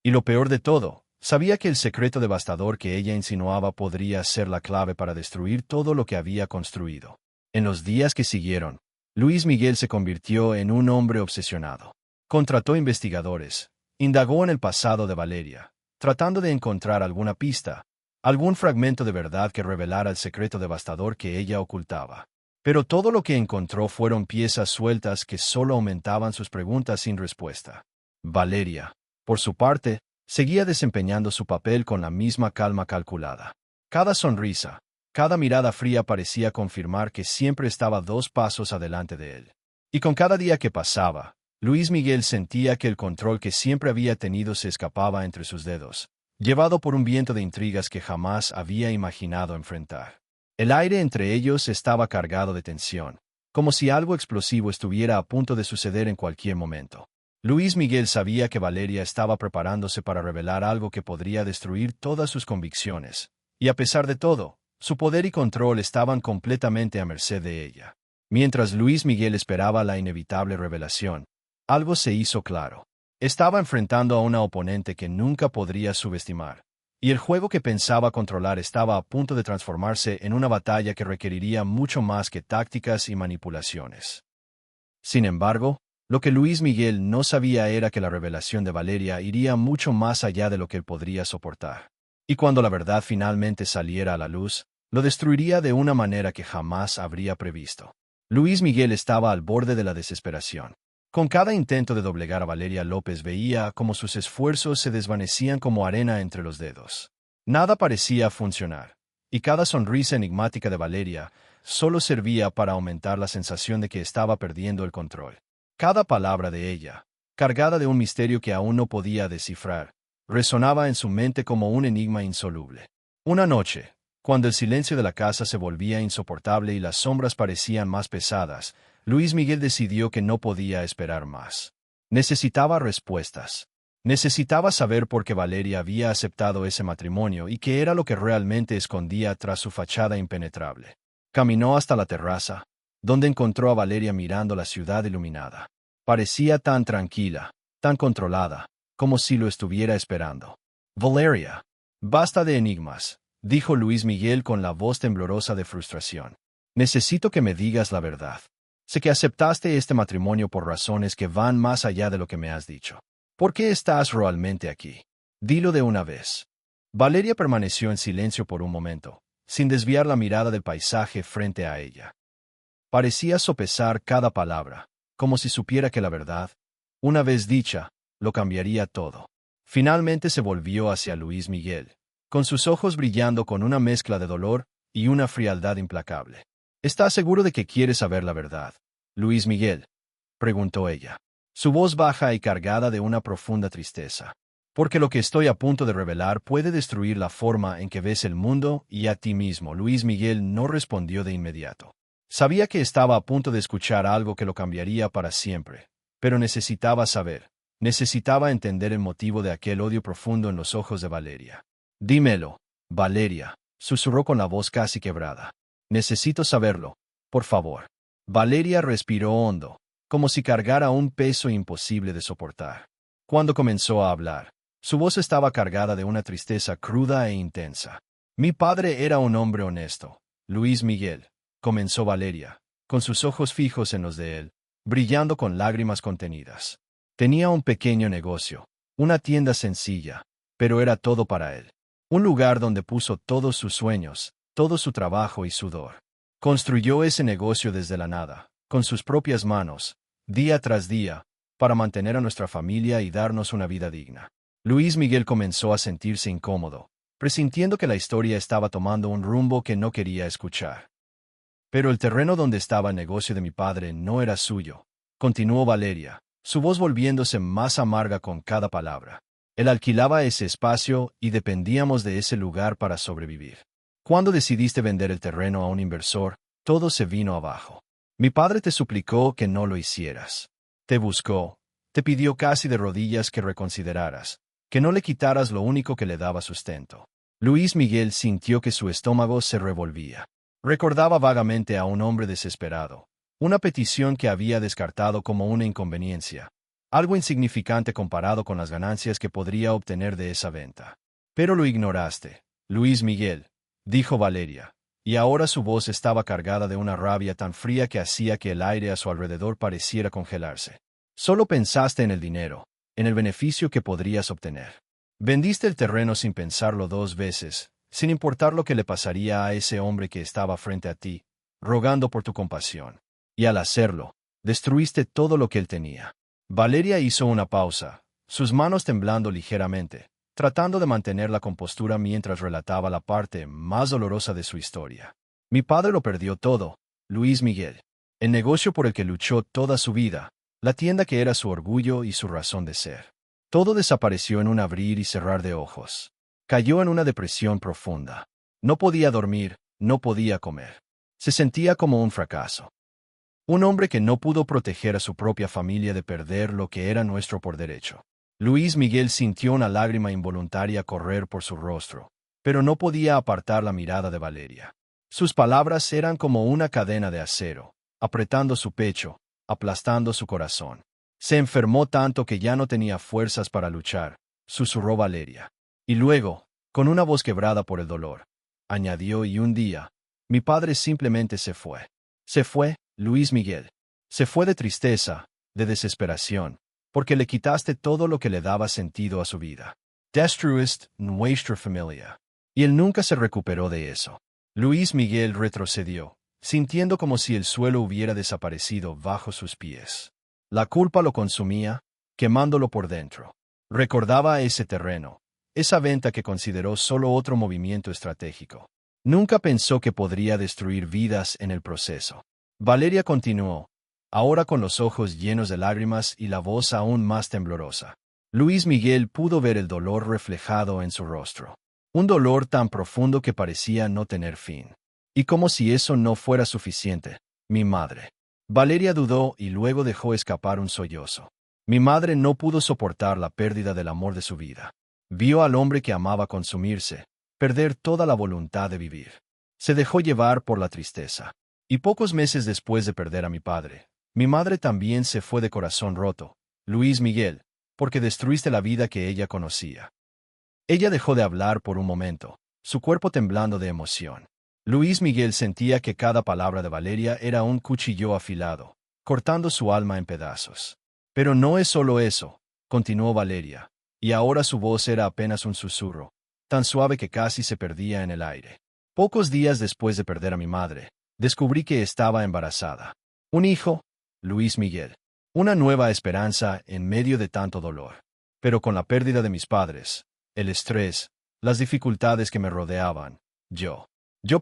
Y lo peor de todo, sabía que el secreto devastador que ella insinuaba podría ser la clave para destruir todo lo que había construido. En los días que siguieron, Luis Miguel se convirtió en un hombre obsesionado. Contrató investigadores, indagó en el pasado de Valeria, tratando de encontrar alguna pista, algún fragmento de verdad que revelara el secreto devastador que ella ocultaba. Pero todo lo que encontró fueron piezas sueltas que solo aumentaban sus preguntas sin respuesta. Valeria, por su parte, Seguía desempeñando su papel con la misma calma calculada. Cada sonrisa, cada mirada fría parecía confirmar que siempre estaba 2 pasos adelante de él. Y con cada día que pasaba, Luis Miguel sentía que el control que siempre había tenido se escapaba entre sus dedos, llevado por un viento de intrigas que jamás había imaginado enfrentar. El aire entre ellos estaba cargado de tensión, como si algo explosivo estuviera a punto de suceder en cualquier momento. Luis Miguel sabía que Valeria estaba preparándose para revelar algo que podría destruir todas sus convicciones, y a pesar de todo, su poder y control estaban completamente a merced de ella. Mientras Luis Miguel esperaba la inevitable revelación, algo se hizo claro. Estaba enfrentando a una oponente que nunca podría subestimar, y el juego que pensaba controlar estaba a punto de transformarse en una batalla que requeriría mucho más que tácticas y manipulaciones. Sin embargo, lo que Luis Miguel no sabía era que la revelación de Valeria iría mucho más allá de lo que él podría soportar. Y cuando la verdad finalmente saliera a la luz, lo destruiría de una manera que jamás habría previsto. Luis Miguel estaba al borde de la desesperación. Con cada intento de doblegar a Valeria López veía cómo sus esfuerzos se desvanecían como arena entre los dedos. Nada parecía funcionar, y cada sonrisa enigmática de Valeria solo servía para aumentar la sensación de que estaba perdiendo el control. Cada palabra de ella, cargada de un misterio que aún no podía descifrar, resonaba en su mente como un enigma insoluble. Una noche, cuando el silencio de la casa se volvía insoportable y las sombras parecían más pesadas, Luis Miguel decidió que no podía esperar más. Necesitaba respuestas. Necesitaba saber por qué Valeria había aceptado ese matrimonio y qué era lo que realmente escondía tras su fachada impenetrable. Caminó hasta la terraza, donde encontró a Valeria mirando la ciudad iluminada. Parecía tan tranquila, tan controlada, como si lo estuviera esperando. «Valeria, basta de enigmas», dijo Luis Miguel con la voz temblorosa de frustración. «Necesito que me digas la verdad. Sé que aceptaste este matrimonio por razones que van más allá de lo que me has dicho. ¿Por qué estás realmente aquí? Dilo de una vez». Valeria permaneció en silencio por un momento, sin desviar la mirada del paisaje frente a ella. Parecía sopesar cada palabra, como si supiera que la verdad, una vez dicha, lo cambiaría todo. Finalmente se volvió hacia Luis Miguel, con sus ojos brillando con una mezcla de dolor y una frialdad implacable. «¿Estás seguro de que quieres saber la verdad, Luis Miguel?», preguntó ella, su voz baja y cargada de una profunda tristeza. «Porque lo que estoy a punto de revelar puede destruir la forma en que ves el mundo y a ti mismo». Luis Miguel no respondió de inmediato. Sabía que estaba a punto de escuchar algo que lo cambiaría para siempre, pero necesitaba saber, necesitaba entender el motivo de aquel odio profundo en los ojos de Valeria. «Dímelo, Valeria», susurró con la voz casi quebrada. «Necesito saberlo, por favor». Valeria respiró hondo, como si cargara un peso imposible de soportar. Cuando comenzó a hablar, su voz estaba cargada de una tristeza cruda e intensa. «Mi padre era un hombre honesto, Luis Miguel», comenzó Valeria, con sus ojos fijos en los de él, brillando con lágrimas contenidas. «Tenía un pequeño negocio, una tienda sencilla, pero era todo para él. Un lugar donde puso todos sus sueños, todo su trabajo y sudor. Construyó ese negocio desde la nada, con sus propias manos, día tras día, para mantener a nuestra familia y darnos una vida digna». Luis Miguel comenzó a sentirse incómodo, presintiendo que la historia estaba tomando un rumbo que no quería escuchar. «Pero el terreno donde estaba el negocio de mi padre no era suyo», continuó Valeria, su voz volviéndose más amarga con cada palabra. «Él alquilaba ese espacio y dependíamos de ese lugar para sobrevivir. Cuando decidiste vender el terreno a un inversor, todo se vino abajo. Mi padre te suplicó que no lo hicieras. Te buscó, te pidió casi de rodillas que reconsideraras, que no le quitaras lo único que le daba sustento». Luis Miguel sintió que su estómago se revolvía. Recordaba vagamente a un hombre desesperado, una petición que había descartado como una inconveniencia, algo insignificante comparado con las ganancias que podría obtener de esa venta. «Pero lo ignoraste, Luis Miguel», dijo Valeria, y ahora su voz estaba cargada de una rabia tan fría que hacía que el aire a su alrededor pareciera congelarse. «Solo pensaste en el dinero, en el beneficio que podrías obtener. Vendiste el terreno sin pensarlo 2 veces, sin importar lo que le pasaría a ese hombre que estaba frente a ti, rogando por tu compasión. Y al hacerlo, destruiste todo lo que él tenía». Valeria hizo una pausa, sus manos temblando ligeramente, tratando de mantener la compostura mientras relataba la parte más dolorosa de su historia. Mi padre lo perdió todo, Luis Miguel. El negocio por el que luchó toda su vida, la tienda que era su orgullo y su razón de ser. Todo desapareció en un abrir y cerrar de ojos. Cayó en una depresión profunda. No podía dormir, no podía comer. Se sentía como un fracaso. Un hombre que no pudo proteger a su propia familia de perder lo que era nuestro por derecho. Luis Miguel sintió una lágrima involuntaria correr por su rostro, pero no podía apartar la mirada de Valeria. Sus palabras eran como una cadena de acero, apretando su pecho, aplastando su corazón. Se enfermó tanto que ya no tenía fuerzas para luchar, susurró Valeria. Y luego, con una voz quebrada por el dolor, añadió: y un día, mi padre simplemente se fue. Se fue, Luis Miguel. Se fue de tristeza, de desesperación, porque le quitaste todo lo que le daba sentido a su vida. Destruiste nuestra familia. Y él nunca se recuperó de eso. Luis Miguel retrocedió, sintiendo como si el suelo hubiera desaparecido bajo sus pies. La culpa lo consumía, quemándolo por dentro. Recordaba ese terreno, esa venta que consideró solo otro movimiento estratégico. Nunca pensó que podría destruir vidas en el proceso. Valeria continuó, ahora con los ojos llenos de lágrimas y la voz aún más temblorosa. Luis Miguel pudo ver el dolor reflejado en su rostro. Un dolor tan profundo que parecía no tener fin. Y como si eso no fuera suficiente, mi madre. Valeria dudó y luego dejó escapar un sollozo. Mi madre no pudo soportar la pérdida del amor de su vida. Vio al hombre que amaba consumirse, perder toda la voluntad de vivir. Se dejó llevar por la tristeza. Y pocos meses después de perder a mi padre, mi madre también se fue de corazón roto, Luis Miguel, porque destruiste la vida que ella conocía. Ella dejó de hablar por un momento, su cuerpo temblando de emoción. Luis Miguel sentía que cada palabra de Valeria era un cuchillo afilado, cortando su alma en pedazos. Pero no es solo eso, continuó Valeria, y ahora su voz era apenas un susurro, tan suave que casi se perdía en el aire. Pocos días después de perder a mi madre, descubrí que estaba embarazada. Un hijo, Luis Miguel. Una nueva esperanza en medio de tanto dolor. Pero con la pérdida de mis padres, el estrés, las dificultades que me rodeaban, yo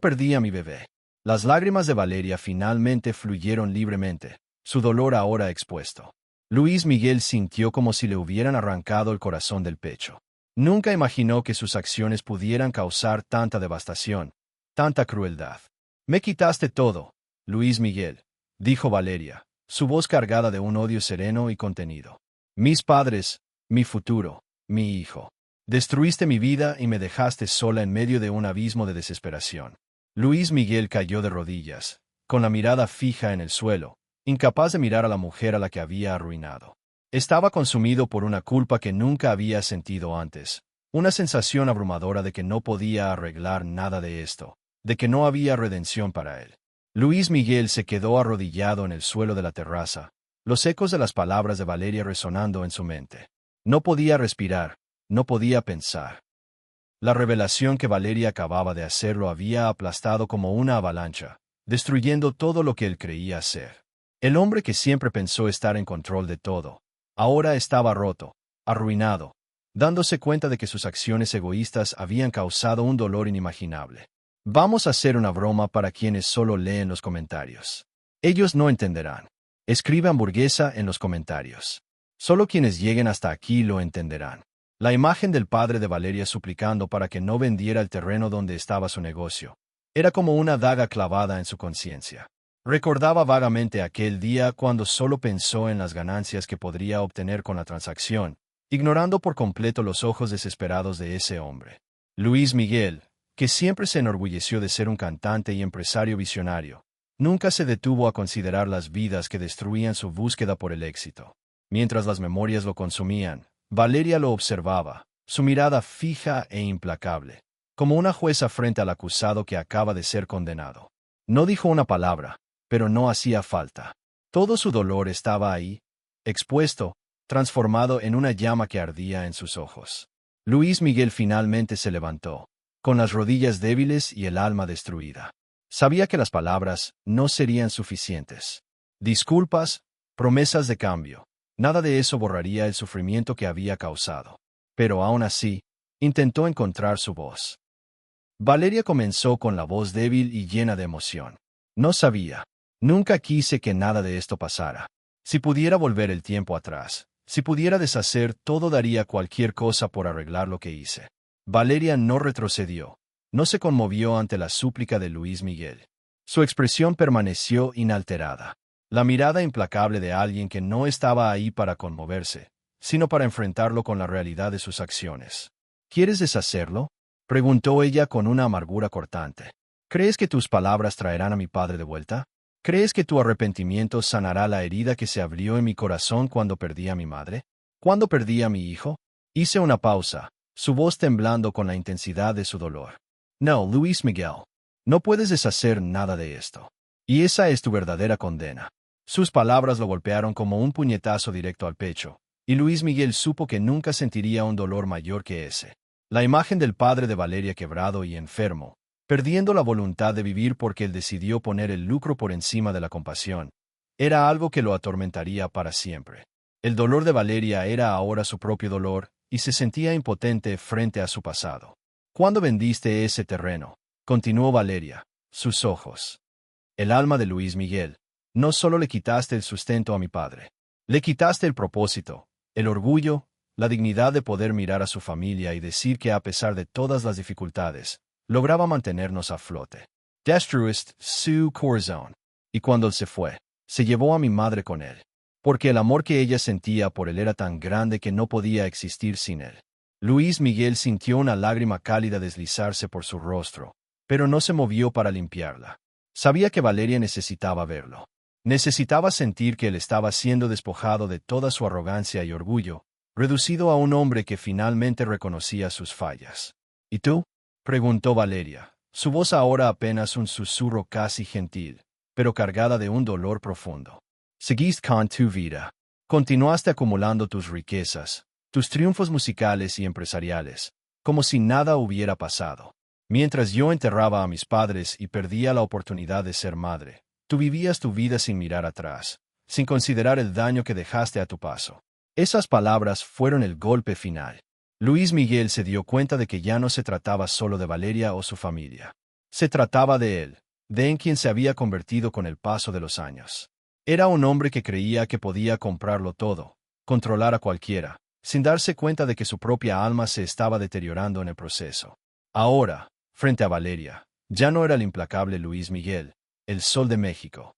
perdí a mi bebé. Las lágrimas de Valeria finalmente fluyeron libremente, su dolor ahora expuesto. Luis Miguel sintió como si le hubieran arrancado el corazón del pecho. Nunca imaginó que sus acciones pudieran causar tanta devastación, tanta crueldad. Me quitaste todo, Luis Miguel, dijo Valeria, su voz cargada de un odio sereno y contenido. Mis padres, mi futuro, mi hijo. Destruiste mi vida y me dejaste sola en medio de un abismo de desesperación. Luis Miguel cayó de rodillas, con la mirada fija en el suelo, incapaz de mirar a la mujer a la que había arruinado. Estaba consumido por una culpa que nunca había sentido antes, una sensación abrumadora de que no podía arreglar nada de esto, de que no había redención para él. Luis Miguel se quedó arrodillado en el suelo de la terraza, los ecos de las palabras de Valeria resonando en su mente. No podía respirar, no podía pensar. La revelación que Valeria acababa de hacer lo había aplastado como una avalancha, destruyendo todo lo que él creía ser. El hombre que siempre pensó estar en control de todo, ahora estaba roto, arruinado, dándose cuenta de que sus acciones egoístas habían causado un dolor inimaginable. Vamos a hacer una broma para quienes solo leen los comentarios. Ellos no entenderán. Escribe hamburguesa en los comentarios. Solo quienes lleguen hasta aquí lo entenderán. La imagen del padre de Valeria suplicando para que no vendiera el terreno donde estaba su negocio. Era como una daga clavada en su conciencia. Recordaba vagamente aquel día cuando solo pensó en las ganancias que podría obtener con la transacción, ignorando por completo los ojos desesperados de ese hombre. Luis Miguel, que siempre se enorgulleció de ser un cantante y empresario visionario, nunca se detuvo a considerar las vidas que destruían su búsqueda por el éxito. Mientras las memorias lo consumían, Valeria lo observaba, su mirada fija e implacable, como una jueza frente al acusado que acaba de ser condenado. No dijo una palabra, pero no hacía falta. Todo su dolor estaba ahí, expuesto, transformado en una llama que ardía en sus ojos. Luis Miguel finalmente se levantó, con las rodillas débiles y el alma destruida. Sabía que las palabras no serían suficientes. Disculpas, promesas de cambio. Nada de eso borraría el sufrimiento que había causado. Pero aún así, Intentó encontrar su voz. Valeria comenzó con la voz débil y llena de emoción. No sabía. Nunca quise que nada de esto pasara. Si pudiera volver el tiempo atrás, si pudiera deshacer todo, daría cualquier cosa por arreglar lo que hice. Valeria no retrocedió. No se conmovió ante la súplica de Luis Miguel. Su expresión permaneció inalterada. La mirada implacable de alguien que no estaba ahí para conmoverse, sino para enfrentarlo con la realidad de sus acciones. ¿Quieres deshacerlo?, preguntó ella con una amargura cortante. ¿Crees que tus palabras traerán a mi padre de vuelta? ¿Crees que tu arrepentimiento sanará la herida que se abrió en mi corazón cuando perdí a mi madre? ¿Cuándo perdí a mi hijo? Hice una pausa, su voz temblando con la intensidad de su dolor. No, Luis Miguel. No puedes deshacer nada de esto. Y esa es tu verdadera condena. Sus palabras lo golpearon como un puñetazo directo al pecho, y Luis Miguel supo que nunca sentiría un dolor mayor que ese. La imagen del padre de Valeria quebrado y enfermo, perdiendo la voluntad de vivir porque él decidió poner el lucro por encima de la compasión, era algo que lo atormentaría para siempre. El dolor de Valeria era ahora su propio dolor, y se sentía impotente frente a su pasado. ¿Cuándo vendiste ese terreno?, continuó Valeria, sus ojos. El alma de Luis Miguel. No solo le quitaste el sustento a mi padre, le quitaste el propósito, el orgullo, la dignidad de poder mirar a su familia y decir que a pesar de todas las dificultades, lograba mantenernos a flote. Destruiste su corazón. Y cuando él se fue, se llevó a mi madre con él, porque el amor que ella sentía por él era tan grande que no podía existir sin él. Luis Miguel sintió una lágrima cálida deslizarse por su rostro, pero no se movió para limpiarla. Sabía que Valeria necesitaba verlo. Necesitaba sentir que él estaba siendo despojado de toda su arrogancia y orgullo, reducido a un hombre que finalmente reconocía sus fallas. ¿Y tú?, preguntó Valeria, su voz ahora apenas un susurro casi gentil, pero cargada de un dolor profundo. Seguiste con tu vida. Continuaste acumulando tus riquezas, tus triunfos musicales y empresariales, como si nada hubiera pasado. Mientras yo enterraba a mis padres y perdía la oportunidad de ser madre, tú vivías tu vida sin mirar atrás, sin considerar el daño que dejaste a tu paso. Esas palabras fueron el golpe final. Luis Miguel se dio cuenta de que ya no se trataba solo de Valeria o su familia. Se trataba de él, de en quien se había convertido con el paso de los años. Era un hombre que creía que podía comprarlo todo, controlar a cualquiera, sin darse cuenta de que su propia alma se estaba deteriorando en el proceso. Ahora, frente a Valeria, ya no era el implacable Luis Miguel, el Sol de México.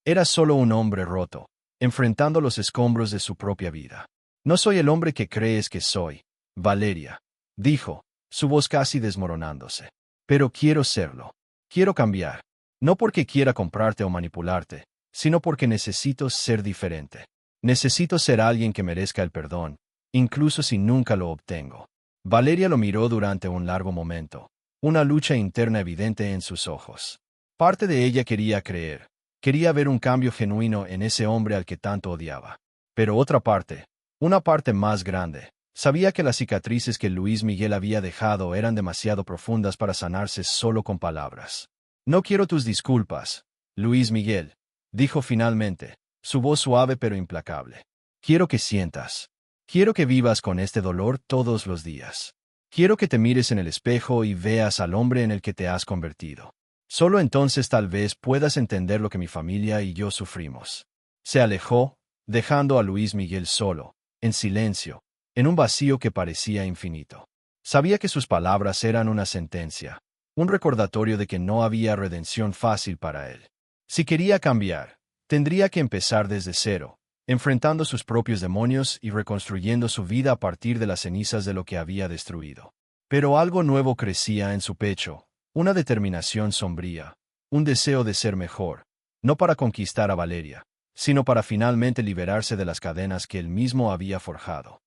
Era solo un hombre roto, enfrentando los escombros de su propia vida. No soy el hombre que crees que soy, Valeria, dijo, su voz casi desmoronándose. Pero quiero serlo. Quiero cambiar. No porque quiera comprarte o manipularte, sino porque necesito ser diferente. Necesito ser alguien que merezca el perdón, incluso si nunca lo obtengo. Valeria lo miró durante un largo momento, una lucha interna evidente en sus ojos. Parte de ella quería creer, quería ver un cambio genuino en ese hombre al que tanto odiaba. Pero otra parte, una parte más grande, sabía que las cicatrices que Luis Miguel había dejado eran demasiado profundas para sanarse solo con palabras. No quiero tus disculpas, Luis Miguel, dijo finalmente, su voz suave pero implacable. Quiero que sientas. Quiero que vivas con este dolor todos los días. Quiero que te mires en el espejo y veas al hombre en el que te has convertido. Solo entonces tal vez puedas entender lo que mi familia y yo sufrimos. Se alejó, dejando a Luis Miguel solo, en silencio, en un vacío que parecía infinito. Sabía que sus palabras eran una sentencia, un recordatorio de que no había redención fácil para él. Si quería cambiar, tendría que empezar desde cero, enfrentando sus propios demonios y reconstruyendo su vida a partir de las cenizas de lo que había destruido. Pero algo nuevo crecía en su pecho, una determinación sombría, un deseo de ser mejor, no para conquistar a Valeria, sino para finalmente liberarse de las cadenas que él mismo había forjado.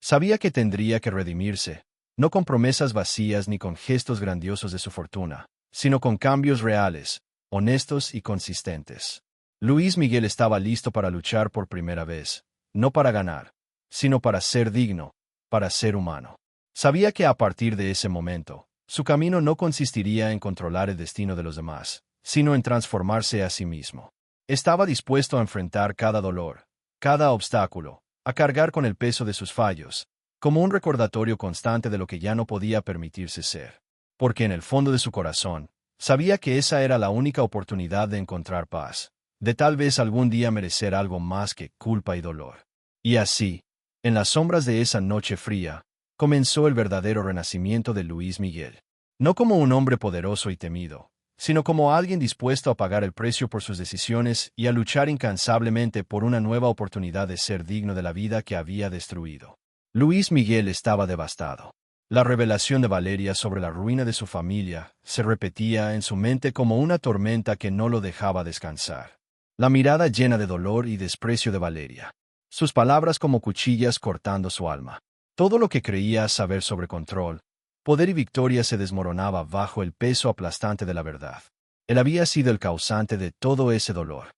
Sabía que tendría que redimirse, no con promesas vacías ni con gestos grandiosos de su fortuna, sino con cambios reales, honestos y consistentes. Luis Miguel estaba listo para luchar por primera vez, no para ganar, sino para ser digno, para ser humano. Sabía que a partir de ese momento, su camino no consistiría en controlar el destino de los demás, sino en transformarse a sí mismo. Estaba dispuesto a enfrentar cada dolor, cada obstáculo, a cargar con el peso de sus fallos, como un recordatorio constante de lo que ya no podía permitirse ser. Porque en el fondo de su corazón, sabía que esa era la única oportunidad de encontrar paz, de tal vez algún día merecer algo más que culpa y dolor. Y así, en las sombras de esa noche fría, comenzó el verdadero renacimiento de Luis Miguel. No como un hombre poderoso y temido, sino como alguien dispuesto a pagar el precio por sus decisiones y a luchar incansablemente por una nueva oportunidad de ser digno de la vida que había destruido. Luis Miguel estaba devastado. La revelación de Valeria sobre la ruina de su familia se repetía en su mente como una tormenta que no lo dejaba descansar. La mirada llena de dolor y desprecio de Valeria. Sus palabras como cuchillas cortando su alma. Todo lo que creía saber sobre control, poder y victoria se desmoronaba bajo el peso aplastante de la verdad. Él había sido el causante de todo ese dolor.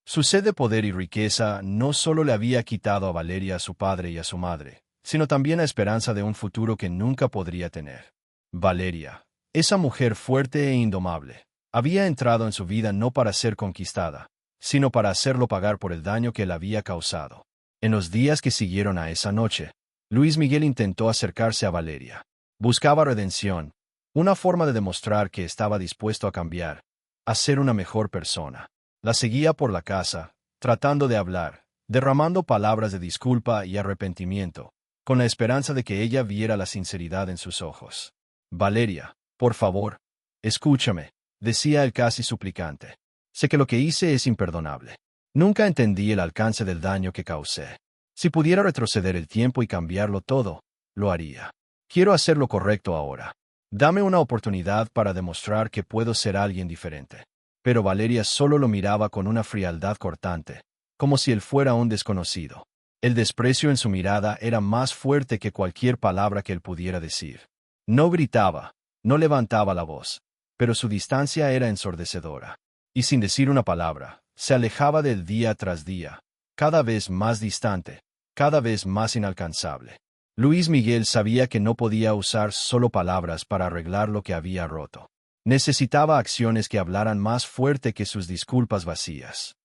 Su sed de poder y riqueza no solo le había quitado a Valeria a su padre y a su madre, sino también la esperanza de un futuro que nunca podría tener. Valeria, esa mujer fuerte e indomable, había entrado en su vida no para ser conquistada, sino para hacerlo pagar por el daño que él había causado. En los días que siguieron a esa noche, Luis Miguel intentó acercarse a Valeria. Buscaba redención, una forma de demostrar que estaba dispuesto a cambiar, a ser una mejor persona. La seguía por la casa, tratando de hablar, derramando palabras de disculpa y arrepentimiento, con la esperanza de que ella viera la sinceridad en sus ojos. Valeria, por favor, escúchame, decía él casi suplicante. Sé que lo que hice es imperdonable. Nunca entendí el alcance del daño que causé. Si pudiera retroceder el tiempo y cambiarlo todo, lo haría. Quiero hacer lo correcto ahora. Dame una oportunidad para demostrar que puedo ser alguien diferente. Pero Valeria solo lo miraba con una frialdad cortante, como si él fuera un desconocido. El desprecio en su mirada era más fuerte que cualquier palabra que él pudiera decir. No gritaba, no levantaba la voz, pero su distancia era ensordecedora. Y sin decir una palabra, se alejaba del día tras día, cada vez más distante, cada vez más inalcanzable. Luis Miguel sabía que no podía usar solo palabras para arreglar lo que había roto. Necesitaba acciones que hablaran más fuerte que sus disculpas vacías.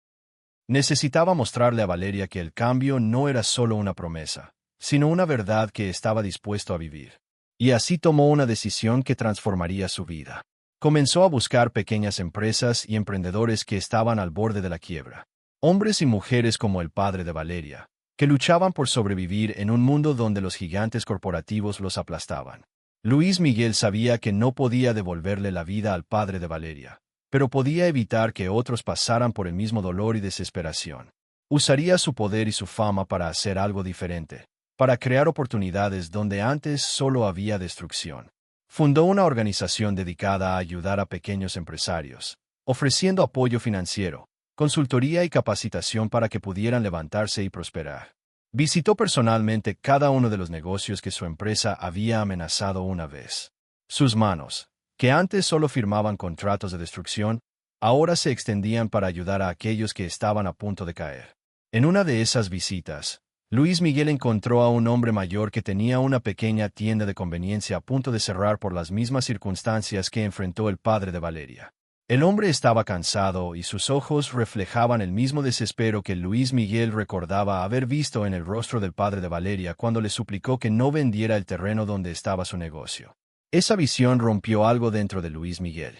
Necesitaba mostrarle a Valeria que el cambio no era solo una promesa, sino una verdad que estaba dispuesto a vivir. Y así tomó una decisión que transformaría su vida. Comenzó a buscar pequeñas empresas y emprendedores que estaban al borde de la quiebra. Hombres y mujeres como el padre de Valeria, que luchaban por sobrevivir en un mundo donde los gigantes corporativos los aplastaban. Luis Miguel sabía que no podía devolverle la vida al padre de Valeria, pero podía evitar que otros pasaran por el mismo dolor y desesperación. Usaría su poder y su fama para hacer algo diferente, para crear oportunidades donde antes solo había destrucción. Fundó una organización dedicada a ayudar a pequeños empresarios, ofreciendo apoyo financiero, consultoría y capacitación para que pudieran levantarse y prosperar. Visitó personalmente cada uno de los negocios que su empresa había amenazado una vez. Sus manos, que antes solo firmaban contratos de destrucción, ahora se extendían para ayudar a aquellos que estaban a punto de caer. En una de esas visitas, Luis Miguel encontró a un hombre mayor que tenía una pequeña tienda de conveniencia a punto de cerrar por las mismas circunstancias que enfrentó el padre de Valeria. El hombre estaba cansado y sus ojos reflejaban el mismo desespero que Luis Miguel recordaba haber visto en el rostro del padre de Valeria cuando le suplicó que no vendiera el terreno donde estaba su negocio. Esa visión rompió algo dentro de Luis Miguel.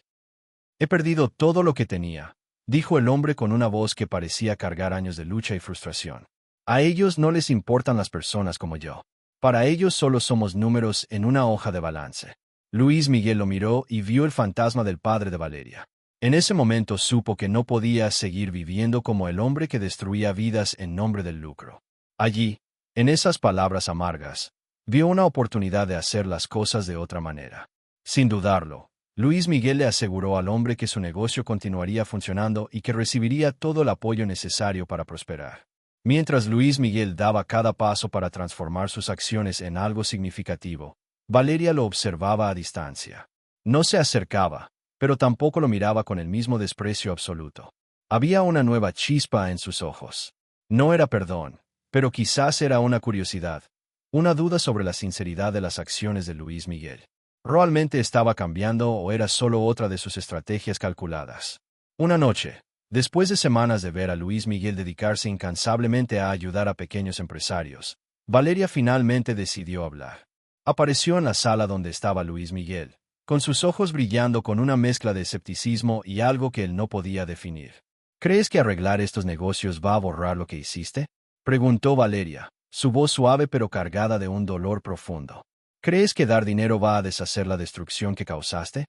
He perdido todo lo que tenía, dijo el hombre con una voz que parecía cargar años de lucha y frustración. A ellos no les importan las personas como yo. Para ellos solo somos números en una hoja de balance. Luis Miguel lo miró y vio el fantasma del padre de Valeria. En ese momento supo que no podía seguir viviendo como el hombre que destruía vidas en nombre del lucro. Allí, en esas palabras amargas, vio una oportunidad de hacer las cosas de otra manera. Sin dudarlo, Luis Miguel le aseguró al hombre que su negocio continuaría funcionando y que recibiría todo el apoyo necesario para prosperar. Mientras Luis Miguel daba cada paso para transformar sus acciones en algo significativo, Valeria lo observaba a distancia. No se acercaba, pero tampoco lo miraba con el mismo desprecio absoluto. Había una nueva chispa en sus ojos. No era perdón, pero quizás era una curiosidad, una duda sobre la sinceridad de las acciones de Luis Miguel. ¿Realmente estaba cambiando o era solo otra de sus estrategias calculadas? Una noche, después de semanas de ver a Luis Miguel dedicarse incansablemente a ayudar a pequeños empresarios, Valeria finalmente decidió hablar. Apareció en la sala donde estaba Luis Miguel, con sus ojos brillando con una mezcla de escepticismo y algo que él no podía definir. ¿Crees que arreglar estos negocios va a borrar lo que hiciste? Preguntó Valeria, su voz suave pero cargada de un dolor profundo. ¿Crees que dar dinero va a deshacer la destrucción que causaste?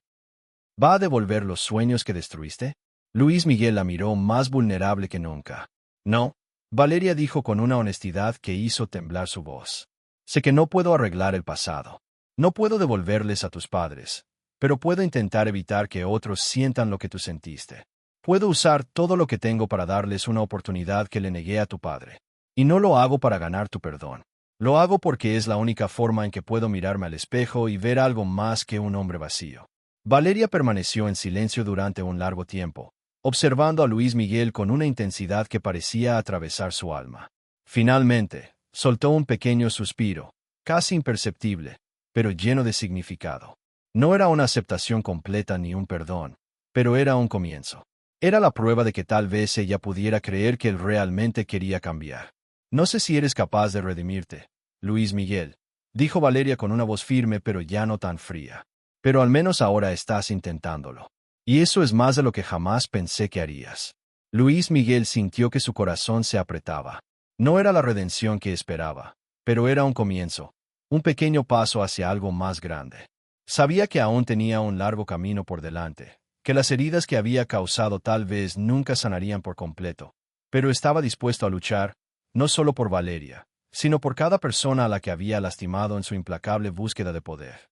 ¿Va a devolver los sueños que destruiste? Luis Miguel la miró más vulnerable que nunca. No, Valeria dijo con una honestidad que hizo temblar su voz. Sé que no puedo arreglar el pasado. No puedo devolverles a tus padres, pero puedo intentar evitar que otros sientan lo que tú sentiste. Puedo usar todo lo que tengo para darles una oportunidad que le negué a tu padre. Y no lo hago para ganar tu perdón. Lo hago porque es la única forma en que puedo mirarme al espejo y ver algo más que un hombre vacío. Valeria permaneció en silencio durante un largo tiempo, observando a Luis Miguel con una intensidad que parecía atravesar su alma. Finalmente, soltó un pequeño suspiro, casi imperceptible, pero lleno de significado. No era una aceptación completa ni un perdón, pero era un comienzo. Era la prueba de que tal vez ella pudiera creer que él realmente quería cambiar. No sé si eres capaz de redimirte, Luis Miguel, dijo Valeria con una voz firme pero ya no tan fría. Pero al menos ahora estás intentándolo. Y eso es más de lo que jamás pensé que harías. Luis Miguel sintió que su corazón se apretaba. No era la redención que esperaba, pero era un comienzo, un pequeño paso hacia algo más grande. Sabía que aún tenía un largo camino por delante, que las heridas que había causado tal vez nunca sanarían por completo, pero estaba dispuesto a luchar, no solo por Valeria, sino por cada persona a la que había lastimado en su implacable búsqueda de poder.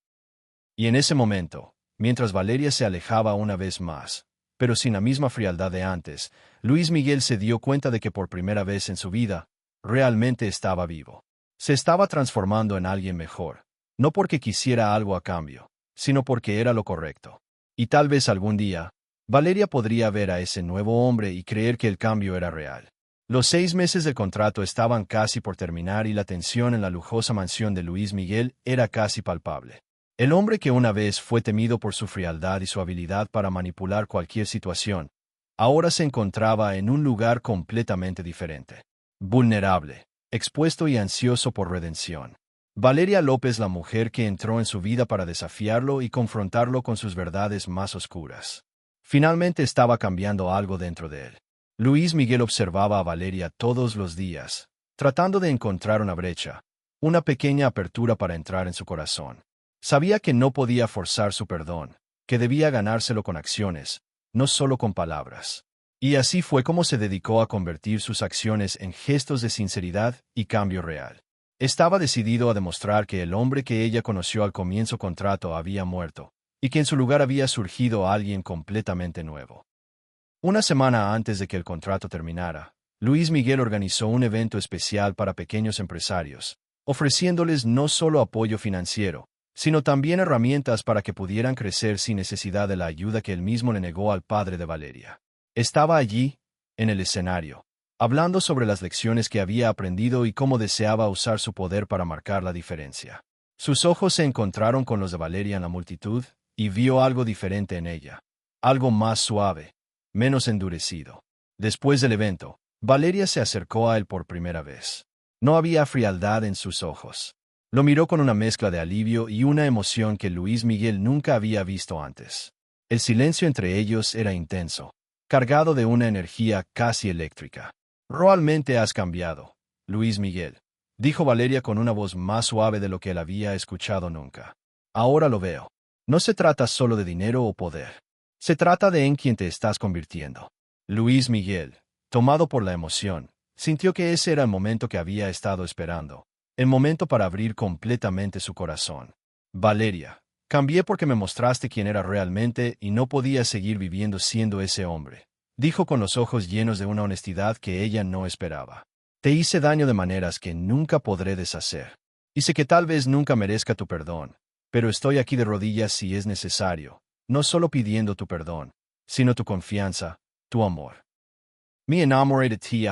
Y en ese momento, mientras Valeria se alejaba una vez más, pero sin la misma frialdad de antes, Luis Miguel se dio cuenta de que por primera vez en su vida, realmente estaba vivo. Se estaba transformando en alguien mejor, no porque quisiera algo a cambio, sino porque era lo correcto. Y tal vez algún día, Valeria podría ver a ese nuevo hombre y creer que el cambio era real. Los 6 meses del contrato estaban casi por terminar y la tensión en la lujosa mansión de Luis Miguel era casi palpable. El hombre que una vez fue temido por su frialdad y su habilidad para manipular cualquier situación, ahora se encontraba en un lugar completamente diferente. Vulnerable, expuesto y ansioso por redención. Valeria López, la mujer que entró en su vida para desafiarlo y confrontarlo con sus verdades más oscuras. Finalmente estaba cambiando algo dentro de él. Luis Miguel observaba a Valeria todos los días, tratando de encontrar una brecha, una pequeña apertura para entrar en su corazón. Sabía que no podía forzar su perdón, que debía ganárselo con acciones, no solo con palabras. Y así fue como se dedicó a convertir sus acciones en gestos de sinceridad y cambio real. Estaba decidido a demostrar que el hombre que ella conoció al comienzo contrato había muerto, y que en su lugar había surgido alguien completamente nuevo. Una semana antes de que el contrato terminara, Luis Miguel organizó un evento especial para pequeños empresarios, ofreciéndoles no solo apoyo financiero, sino también herramientas para que pudieran crecer sin necesidad de la ayuda que él mismo le negó al padre de Valeria. Estaba allí, en el escenario, hablando sobre las lecciones que había aprendido y cómo deseaba usar su poder para marcar la diferencia. Sus ojos se encontraron con los de Valeria en la multitud, y vio algo diferente en ella, algo más suave, menos endurecido. Después del evento, Valeria se acercó a él por primera vez. No había frialdad en sus ojos. Lo miró con una mezcla de alivio y una emoción que Luis Miguel nunca había visto antes. El silencio entre ellos era intenso, cargado de una energía casi eléctrica. «Realmente has cambiado, Luis Miguel», dijo Valeria con una voz más suave de lo que él había escuchado nunca. «Ahora lo veo. No se trata solo de dinero o poder. Se trata de en quién te estás convirtiendo». Luis Miguel, tomado por la emoción, sintió que ese era el momento que había estado esperando, el momento para abrir completamente su corazón. «Valeria, cambié porque me mostraste quién era realmente y no podía seguir viviendo siendo ese hombre», dijo con los ojos llenos de una honestidad que ella no esperaba. «Te hice daño de maneras que nunca podré deshacer. Y sé que tal vez nunca merezca tu perdón, pero estoy aquí de rodillas si es necesario, no solo pidiendo tu perdón, sino tu confianza, tu amor». Me enamoré de ti,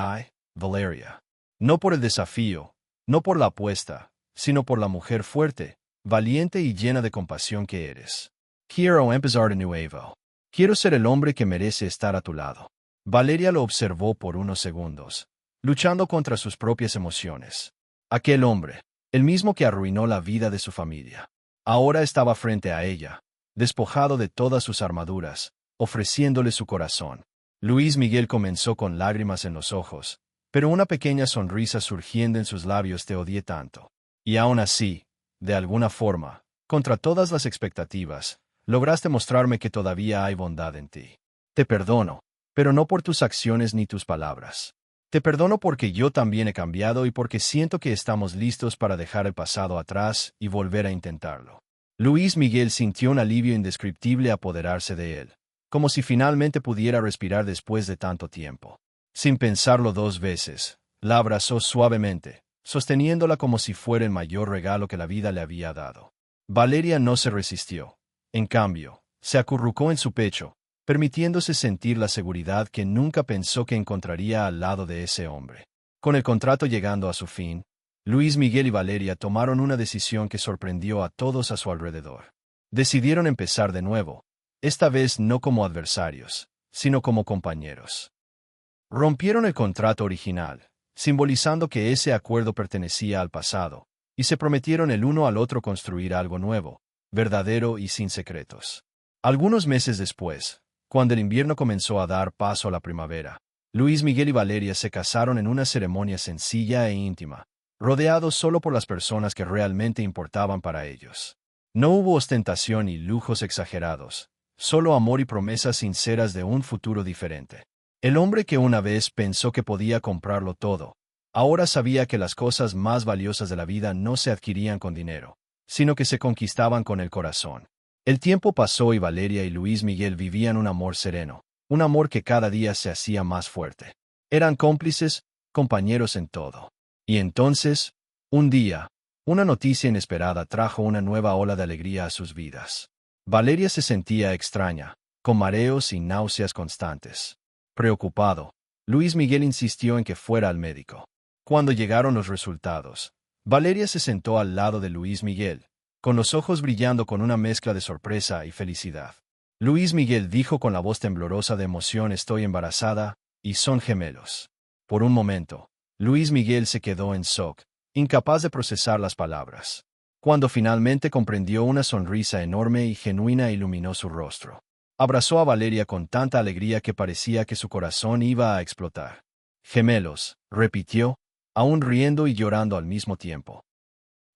Valeria. No por el desafío, no por la apuesta, sino por la mujer fuerte, valiente y llena de compasión que eres. Quiero empezar de nuevo. Quiero ser el hombre que merece estar a tu lado. Valeria lo observó por unos segundos, luchando contra sus propias emociones. Aquel hombre, el mismo que arruinó la vida de su familia, ahora estaba frente a ella, despojado de todas sus armaduras, ofreciéndole su corazón. Luis Miguel comenzó con lágrimas en los ojos, pero una pequeña sonrisa surgiendo en sus labios. Te odié tanto. Y aún así, de alguna forma, contra todas las expectativas, lograste mostrarme que todavía hay bondad en ti. Te perdono, pero no por tus acciones ni tus palabras. Te perdono porque yo también he cambiado y porque siento que estamos listos para dejar el pasado atrás y volver a intentarlo. Luis Miguel sintió un alivio indescriptible apoderarse de él, como si finalmente pudiera respirar después de tanto tiempo. Sin pensarlo dos veces, la abrazó suavemente, sosteniéndola como si fuera el mayor regalo que la vida le había dado. Valeria no se resistió. En cambio, se acurrucó en su pecho, permitiéndose sentir la seguridad que nunca pensó que encontraría al lado de ese hombre. Con el contrato llegando a su fin, Luis Miguel y Valeria tomaron una decisión que sorprendió a todos a su alrededor. Decidieron empezar de nuevo, esta vez no como adversarios, sino como compañeros. Rompieron el contrato original, simbolizando que ese acuerdo pertenecía al pasado, y se prometieron el uno al otro construir algo nuevo, verdadero y sin secretos. Algunos meses después, cuando el invierno comenzó a dar paso a la primavera, Luis Miguel y Valeria se casaron en una ceremonia sencilla e íntima, rodeados solo por las personas que realmente importaban para ellos. No hubo ostentación ni lujos exagerados, solo amor y promesas sinceras de un futuro diferente. El hombre que una vez pensó que podía comprarlo todo, ahora sabía que las cosas más valiosas de la vida no se adquirían con dinero, sino que se conquistaban con el corazón. El tiempo pasó y Valeria y Luis Miguel vivían un amor sereno, un amor que cada día se hacía más fuerte. Eran cómplices, compañeros en todo. Y entonces, un día, una noticia inesperada trajo una nueva ola de alegría a sus vidas. Valeria se sentía extraña, con mareos y náuseas constantes. Preocupado, Luis Miguel insistió en que fuera al médico. Cuando llegaron los resultados, Valeria se sentó al lado de Luis Miguel, con los ojos brillando con una mezcla de sorpresa y felicidad. Luis Miguel dijo con la voz temblorosa de emoción: estoy embarazada, y son gemelos. Por un momento, Luis Miguel se quedó en shock, incapaz de procesar las palabras. Cuando finalmente comprendió, una sonrisa enorme y genuina iluminó su rostro. Abrazó a Valeria con tanta alegría que parecía que su corazón iba a explotar. Gemelos, repitió, aún riendo y llorando al mismo tiempo.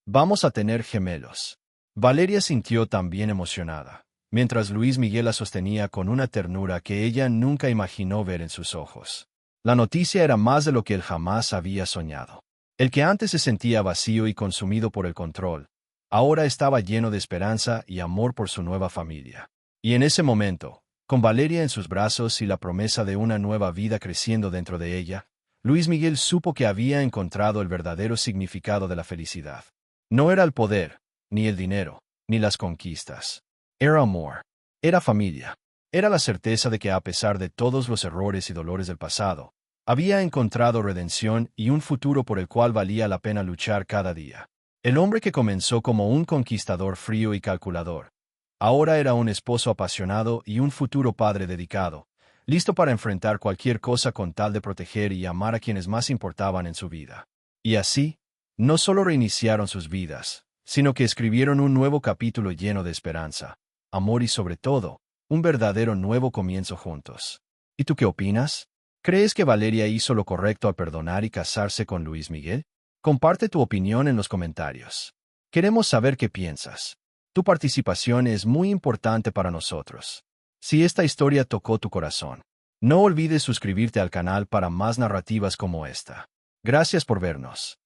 Vamos a tener gemelos. Valeria sintió también emocionada, mientras Luis Miguel la sostenía con una ternura que ella nunca imaginó ver en sus ojos. La noticia era más de lo que él jamás había soñado. El que antes se sentía vacío y consumido por el control, ahora estaba lleno de esperanza y amor por su nueva familia. Y en ese momento, con Valeria en sus brazos y la promesa de una nueva vida creciendo dentro de ella, Luis Miguel supo que había encontrado el verdadero significado de la felicidad. No era el poder, ni el dinero, ni las conquistas. Era amor. Era familia. Era la certeza de que a pesar de todos los errores y dolores del pasado, había encontrado redención y un futuro por el cual valía la pena luchar cada día. El hombre que comenzó como un conquistador frío y calculador, ahora era un esposo apasionado y un futuro padre dedicado, listo para enfrentar cualquier cosa con tal de proteger y amar a quienes más importaban en su vida. Y así, no solo reiniciaron sus vidas, sino que escribieron un nuevo capítulo lleno de esperanza, amor y sobre todo, un verdadero nuevo comienzo juntos. ¿Y tú qué opinas? ¿Crees que Valeria hizo lo correcto al perdonar y casarse con Luis Miguel? Comparte tu opinión en los comentarios. Queremos saber qué piensas. Tu participación es muy importante para nosotros. Si esta historia tocó tu corazón, no olvides suscribirte al canal para más narrativas como esta. Gracias por vernos.